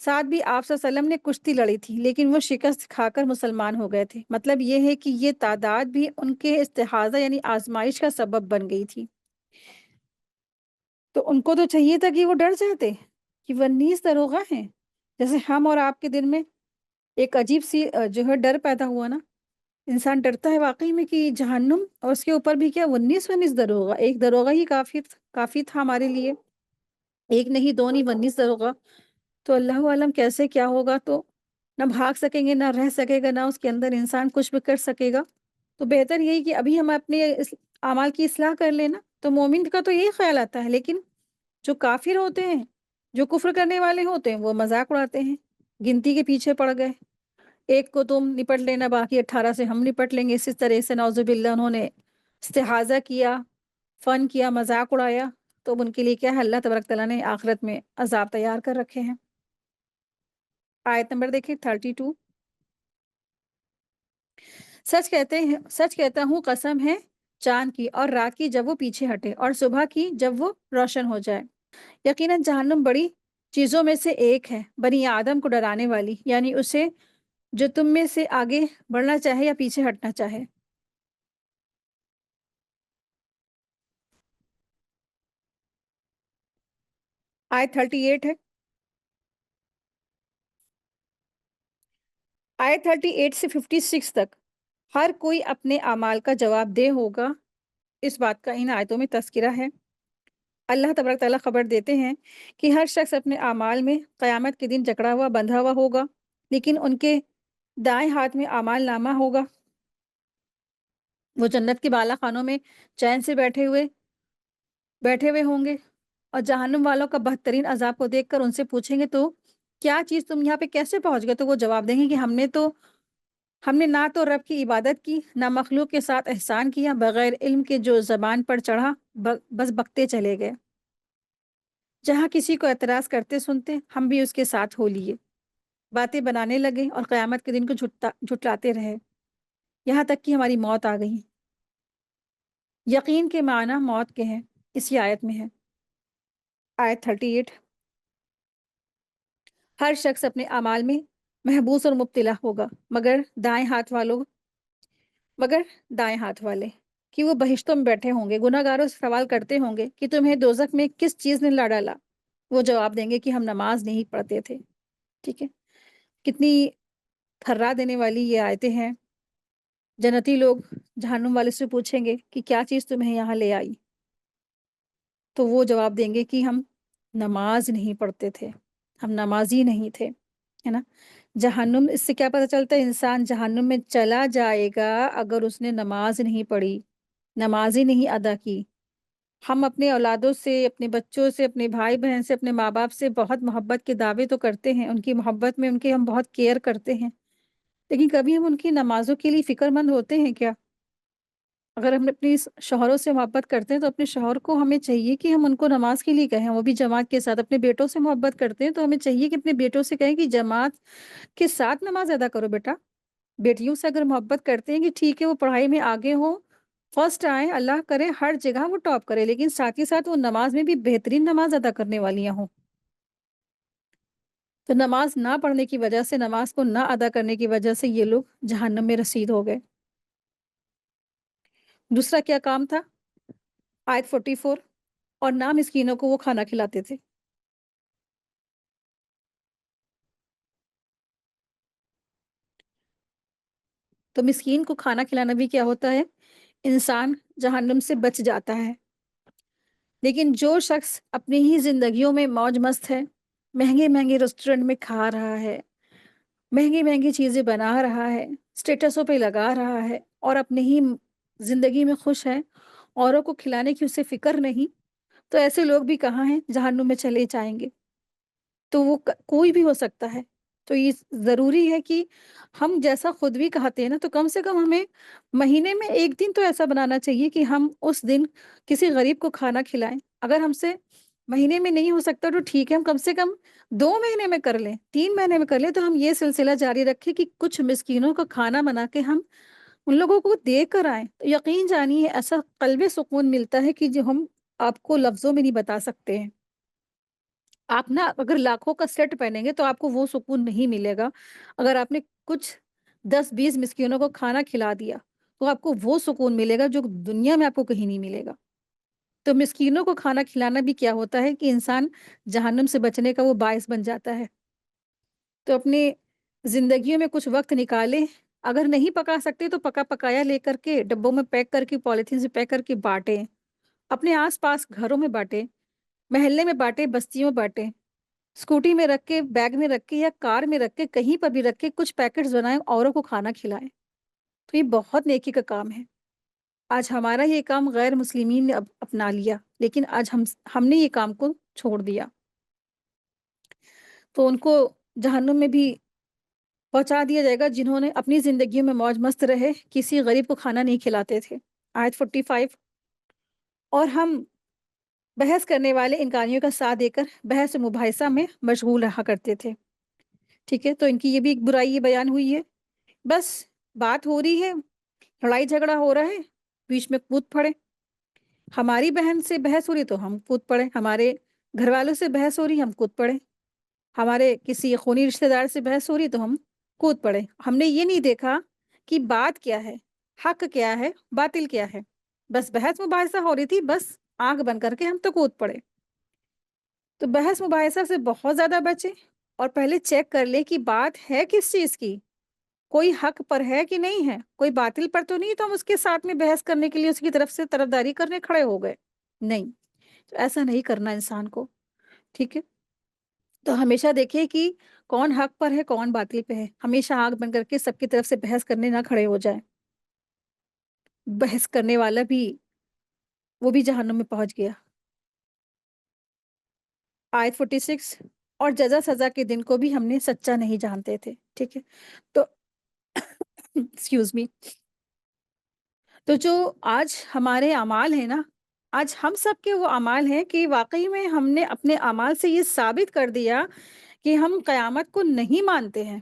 ساتھ بھی آپ صلی اللہ علیہ وسلم نے کشتی لڑی تھی، لیکن وہ شکست کھا کر مسلمان ہو گئے تھے۔ مطلب یہ ہے کہ یہ تعداد بھی ان کے استحاضہ یعنی آزمائش کا سبب بن گئی تھی۔ تو ان کو تو چاہیے تھا کہ وہ ڈر جاتے کہ وہ 19 داروغہ ہیں۔ جیسے ہم اور آپ کے دل میں ایک عجیب سی جو ہے ڈر پیدا ہوا نا، انسان ڈرتا ہے واقعی میں کہ جہنم، اور اس کے اوپر بھی کیا 19 داروغہ، ایک داروغہ ہی کافی تھا ہمارے لیے، ایک نہیں دو نہیں 19 داروغہ۔ تو اللہ عالم کیسے کیا ہوگا، تو نہ بھاگ سکیں گے، نہ رہ سکے گا، نہ اس کے اندر انسان کچھ بھی کر سکے گا۔ تو بہتر یہی کہ ابھی ہم اپنے اعمال کی اصلاح کر لینا، تو مومن کا تو یہی خیال آتا ہے۔ لیکن جو کافر ہوتے ہیں، جو کفر کرنے والے ہوتے ہیں، وہ مذاق اڑاتے ہیں، گنتی کے پیچھے پڑ گئے، ایک کو تم نپٹ لینا، باقی 18 سے ہم نپٹ لیں گے، اسی طرح سے نعوذ باللہ انہوں نے استحاضہ کیا، فن کیا، مذاق اڑایا۔ تو اب ان کے لیے کیا ہے، اللہ تبارک تعالیٰ نے آخرت میں عذاب تیار کر رکھے ہیں۔ آیت نمبر دیکھیں 32۔ سچ کہتا ہوں، قسم ہے چاند کی اور رات کی جب وہ پیچھے ہٹے، اور صبح کی جب وہ روشن ہو جائے۔ یقیناً جہنم بڑی چیزوں میں سے ایک ہے، بنی آدم کو ڈرانے والی، یعنی اسے جو تم میں سے آگے بڑھنا چاہے یا پیچھے ہٹنا چاہے۔ آیت 38 ہے۔ آیت 38 سے 56 تک ہر کوئی اپنے اعمال کا جواب دہ ہوگا، اس بات کا ان آیتوں میں تذکرہ ہے۔ اللہ تبارک تعالیٰ خبر دیتے ہیں کہ ہر شخص اپنے اعمال میں قیامت کے دن جکڑا ہوا بندھا ہوا ہوگا، لیکن ان کے دائیں ہاتھ میں اعمال نامہ ہوگا۔ وہ جنت کے بالا خانوں میں چین سے بیٹھے ہوئے ہوں گے، اور جہنم والوں کا بدترین عذاب کو دیکھ کر ان سے پوچھیں گے، تو کیا چیز تم یہاں پہ کیسے پہنچ گئے؟ تو وہ جواب دیں گے کہ ہم نے نہ تو رب کی عبادت کی، نہ مخلوق کے ساتھ احسان کیا، بغیر علم کے جو زبان پر چڑھا بس بکتے چلے گئے۔ جہاں کسی کو اعتراض کرتے سنتے، ہم بھی اس کے ساتھ ہو لیے، باتیں بنانے لگے اور قیامت کے دن کو جھٹلاتے رہے، یہاں تک کہ ہماری موت آ گئی۔ یقین کے معنی موت کے ہیں، اسی آیت میں ہے۔ آیت 38۔ ہر شخص اپنے اعمال میں محبوس اور مبتلا ہوگا، مگر دائیں ہاتھ والے، کہ وہ بہشتوں میں بیٹھے ہوں گے۔ گناہ گاروں سے سوال کرتے ہوں گے کہ تمہیں دوزخ میں کس چیز نے لا ڈالا؟ وہ جواب دیں گے کہ ہم نماز نہیں پڑھتے تھے۔ ٹھیک ہے، کتنی تھرا دینے والی یہ آیتیں ہیں۔ جنتی لوگ جہنم والے سے پوچھیں گے کہ کیا چیز تمہیں یہاں لے آئی؟ تو وہ جواب دیں گے کہ ہم نماز نہیں پڑھتے تھے، ہم نمازی نہیں تھے، ہے نا۔ جہنم، اس سے کیا پتہ چلتا ہے؟ انسان جہنم میں چلا جائے گا اگر اس نے نماز نہیں پڑھی، نماز ہی نہیں ادا کی۔ ہم اپنے اولادوں سے، اپنے بچوں سے، اپنے بھائی بہن سے، اپنے ماں باپ سے بہت محبت کے دعوے تو کرتے ہیں، ان کی محبت میں ان کے ہم بہت کیئر کرتے ہیں، لیکن کبھی ہم ان کی نمازوں کے لیے فکر مند ہوتے ہیں کیا؟ اگر ہم اپنی شوہروں سے محبت کرتے ہیں تو اپنے شوہر کو ہمیں چاہیے کہ ہم ان کو نماز کے لیے کہیں، وہ بھی جماعت کے ساتھ۔ اپنے بیٹوں سے محبت کرتے ہیں تو ہمیں چاہیے کہ اپنے بیٹوں سے کہیں کہ جماعت کے ساتھ نماز ادا کرو بیٹا۔ بیٹیوں سے اگر محبت کرتے ہیں کہ ٹھیک ہے وہ پڑھائی میں آگے ہوں، فرسٹ آئیں، اللہ کرے ہر جگہ وہ ٹاپ کرے، لیکن ساتھ ہی ساتھ وہ نماز میں بھی بہترین نماز ادا کرنے والیاں ہوں۔ تو نماز نہ پڑھنے کی وجہ سے، نماز کو نہ ادا کرنے کی وجہ سے یہ لوگ جہنم میں رسید ہو گئے۔ دوسرا کیا کام تھا؟ آیت 44۔ اور نہ مسکینوں کو وہ کھانا کھلاتے تھے۔ تو مسکین کو کھانا کھلانا بھی کیا ہوتا ہے؟ انسان جہنم سے بچ جاتا ہے۔ لیکن جو شخص اپنی ہی زندگیوں میں موج مست ہے، مہنگے مہنگے ریسٹورنٹ میں کھا رہا ہے، مہنگی مہنگی چیزیں بنا رہا ہے، اسٹیٹسوں پہ لگا رہا ہے، اور اپنی ہی زندگی میں خوش ہے، اوروں کو کھلانے کی اسے فکر نہیں، تو ایسے لوگ بھی کہاں ہیں؟ جہنم میں چلے جائیں گے۔ تو وہ کوئی بھی ہو سکتا ہے۔ تو یہ ضروری ہے کہ ہم جیسا خود بھی کہتے ہیں نا، تو کم سے کم ہمیں مہینے میں ایک دن تو ایسا بنانا چاہیے کہ ہم اس دن کسی غریب کو کھانا کھلائیں۔ اگر ہم سے مہینے میں نہیں ہو سکتا تو ٹھیک ہے، ہم کم سے کم 2 مہینے میں کر لیں، 3 مہینے میں کر لیں، تو ہم یہ سلسلہ جاری رکھیں کہ کچھ مسکینوں کا کھانا بنا کے ہم ان لوگوں کو دے کر آئیں۔ تو یقین جانیے ایسا قلبِ سکون ملتا ہے کہ جو ہم آپ کو لفظوں میں نہیں بتا سکتے ہیں۔ آپ نا اگر لاکھوں کا سیٹ پہنیں گے تو آپ کو وہ سکون نہیں ملے گا۔ اگر آپ نے کچھ 10-20 مسکینوں کو کھانا کھلا دیا تو آپ کو وہ سکون ملے گا جو دنیا میں آپ کو کہیں نہیں ملے گا۔ تو مسکینوں کو کھانا کھلانا بھی کیا ہوتا ہے کہ انسان جہنم سے بچنے کا وہ باعث بن جاتا ہے۔ تو اپنی زندگیوں میں کچھ وقت نکالیں، اگر نہیں پکا سکتے تو پکا پکایا لے کر کے ڈبوں میں پیک کر کے پولیتھین سے پیک کر کے بانٹیں، اپنے آس پاس گھروں میں بانٹیں، محلے میں بانٹیں، بستیوں میں بانٹیں، اسکوٹی میں رکھ کے، بیگ میں رکھ کے یا کار میں رکھ کے کہیں پر بھی رکھ کے کچھ پیکٹس بنائیں، اوروں کو کھانا کھلائیں۔ تو یہ بہت نیکی کا کام ہے۔ آج ہمارا یہ کام غیر مسلمین نے اپنا لیا، لیکن آج ہم نے یہ کام کو چھوڑ دیا، تو ان کو جہنم میں بھی پہنچا دیا جائے گا جنہوں نے اپنی زندگیوں میں موج مست رہے، کسی غریب کو کھانا نہیں کھلاتے تھے۔ آیت 45۔ اور ہم بحث کرنے والے انکاریوں کا ساتھ دے کر بحث و مباحثہ میں مشغول رہا کرتے تھے۔ ٹھیک ہے، تو ان کی یہ بھی ایک برائی یہ بیان ہوئی ہے۔ بس بات ہو رہی ہے، لڑائی جھگڑا ہو رہا ہے، بیچ میں کود پڑے، ہماری بہن سے بحث ہو رہی تو ہم کود پڑے، ہمارے گھر والوں سے بحث ہو رہی ہم کود پڑے، ہمارے کسی خونی رشتہ دار سے بحث ہو رہی تو ہم کود پڑے۔ ہم نے یہ نہیں دیکھا کہ بات کیا ہے، حق کیا ہے، باطل کیا ہے، بس بحث مباحثہ ہو رہی تھی، بس آنکھ بند کر کے ہم تو کود پڑے۔ تو بحث مباحثہ سے بہت زیادہ بچیں اور پہلے چیک کر لیں کہ بات ہے کس چیز کی، کوئی حق پر ہے کہ نہیں ہے، کوئی باطل پر تو نہیں تو ہم اس کے ساتھ میں بحث کرنے کے لیے اس کی طرف سے طرفداری کرنے کھڑے ہو گئے، نہیں۔ تو ایسا نہیں کرنا انسان کو، ٹھیک ہے۔ تو ہمیشہ دیکھیں کہ کون حق پر ہے، کون باطل پہ ہے، ہمیشہ آنکھ بند کر کے سب کی طرف سے بحث کرنے نہ کھڑے ہو جائیں۔ بحث کرنے والا بھی وہ بھی جہنم میں پہنچ گیا۔ آیت 46۔ اور جزا سزا کے دن کو بھی ہم نے سچا نہیں جانتے تھے، ٹھیک ہے۔ تو ایکسکیوز می، تو جو آج ہمارے اعمال ہیں نا، آج ہم سب کے وہ اعمال ہیں کہ واقعی میں ہم نے اپنے اعمال سے یہ ثابت کر دیا کہ ہم قیامت کو نہیں مانتے ہیں۔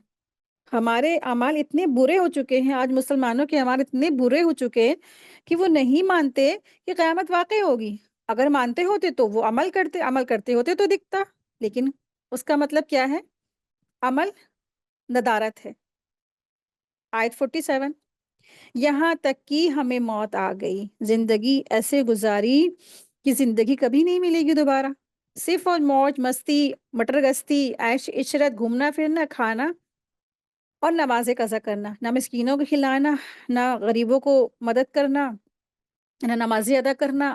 ہمارے اعمال اتنے برے ہو چکے ہیں، آج مسلمانوں کے اعمال اتنے برے ہو چکے ہیں کہ وہ نہیں مانتے کہ قیامت واقع ہوگی۔ اگر مانتے ہوتے تو وہ عمل کرتے ہوتے تو دکھتا، لیکن اس کا مطلب کیا ہے؟ عمل ندارت ہے۔ آیت 47۔ یہاں تک کہ ہمیں موت آ گئی، زندگی ایسے گزاری کہ زندگی کبھی نہیں ملے گی دوبارہ، صرف اور موج مستی، مٹر گستی، عیش عشرت، گھومنا پھرنا، کھانا اور نماز قضا کرنا، نہ مسکینوں کو کھلانا، نہ غریبوں کو مدد کرنا، نہ نمازیں ادا کرنا،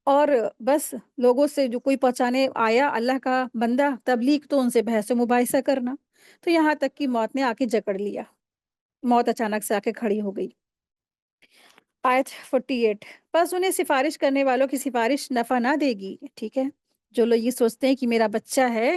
اور بس لوگوں سے جو کوئی پہنچانے آیا اللہ کا بندہ تبلیغ تو ان سے بحث و مباحثہ کرنا۔ تو یہاں تک کہ موت نے آ کے جکڑ لیا، موت اچانک سے آ کے کھڑی ہو گئی۔ آیت 48۔ بس انہیں سفارش کرنے والوں کی سفارش نفع نہ دے گی، ٹھیک ہے۔ جو لوگ یہ سوچتے ہیں کہ میرا بچہ ہے،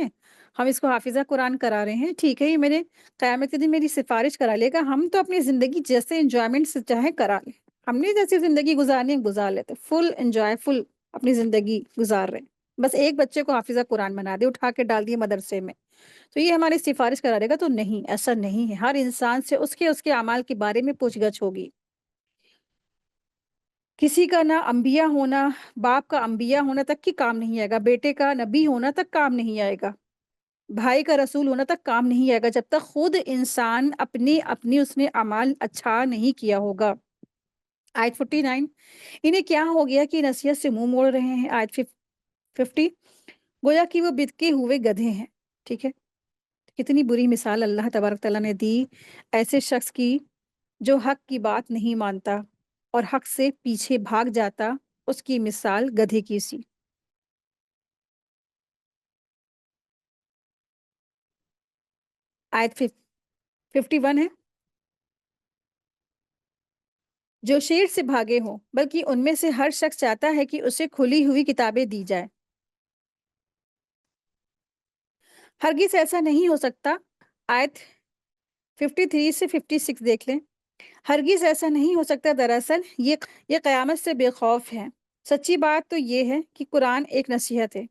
ہم اس کو حافظہ قرآن کرا رہے ہیں، ٹھیک ہے، یہ میرے قیامت کے دن میری سفارش کرا لے گا، ہم تو اپنی زندگی جیسے انجوائمنٹ سے چاہیں کرا لیں، ہم نے جیسی زندگی گزارنی ہے گزار لیتے، فل انجوائے، فل اپنی زندگی گزار رہے ہیں، بس ایک بچے کو حافظہ قرآن بنا دے، اٹھا کے ڈال دیے مدرسے میں تو یہ ہماری سفارش کرا دے گا، تو نہیں، ایسا نہیں ہے۔ ہر انسان سے اس کے اعمال کے بارے میں پوچھ گچھ ہوگی۔ کسی کا نہ انبیاء ہونا، باپ کا انبیاء ہونا تک کی کام نہیں آئے گا، بیٹے کا نبی ہونا تک کام نہیں آئے گا، بھائی کا رسول ہونا تک کام نہیں آئے گا، جب تک خود انسان اپنی اس نے اعمال اچھا نہیں کیا ہوگا۔ آیت 49۔ انہیں کیا ہو گیا کہ نصیحت سے منہ موڑ رہے ہیں۔ آیت 50۔ گویا کہ وہ بتکے ہوئے گدھے ہیں، ٹھیک ہے۔ کتنی بری مثال اللہ تبارک تعالیٰ نے دی ایسے شخص کی جو حق کی بات نہیں مانتا اور حق سے پیچھے بھاگ جاتا، اس کی مثال گدھے کی سی۔ آیت 51 ہے۔ جو شیر سے بھاگے ہوں، بلکہ ان میں سے ہر شخص چاہتا ہے کہ اسے کھلی ہوئی کتابیں دی جائے۔ ہرگز ایسا نہیں ہو سکتا۔ آیت 53 سے 56 دیکھ لیں۔ ہرگز ایسا نہیں ہو سکتا، دراصل یہ قیامت سے بے خوف ہیں۔ سچی بات تو یہ ہے کہ قرآن ایک نصیحت ہے،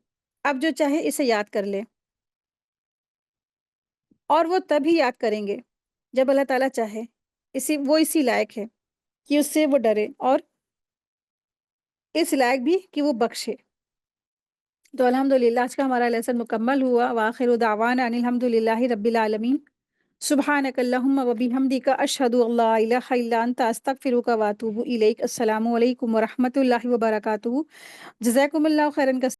اب جو چاہے اسے یاد کر لے، اور وہ تب ہی یاد کریں گے جب اللہ تعالیٰ چاہے، اسی لائق ہے کہ اس سے وہ ڈرے، اور اس لائق بھی کہ وہ بخشے۔ تو الحمدللہ آج کا ہمارا لیسن مکمل ہوا۔ وآخر دعوانا ان الحمد للہ رب العالمین۔ سبحانک اللہم و بحمدک اشہد ان لا الہ الا انت استغفرک و اتوب الیک۔ السلام علیکم ورحمۃ اللہ وبرکاتہ۔ جزاکم اللہ خیرن۔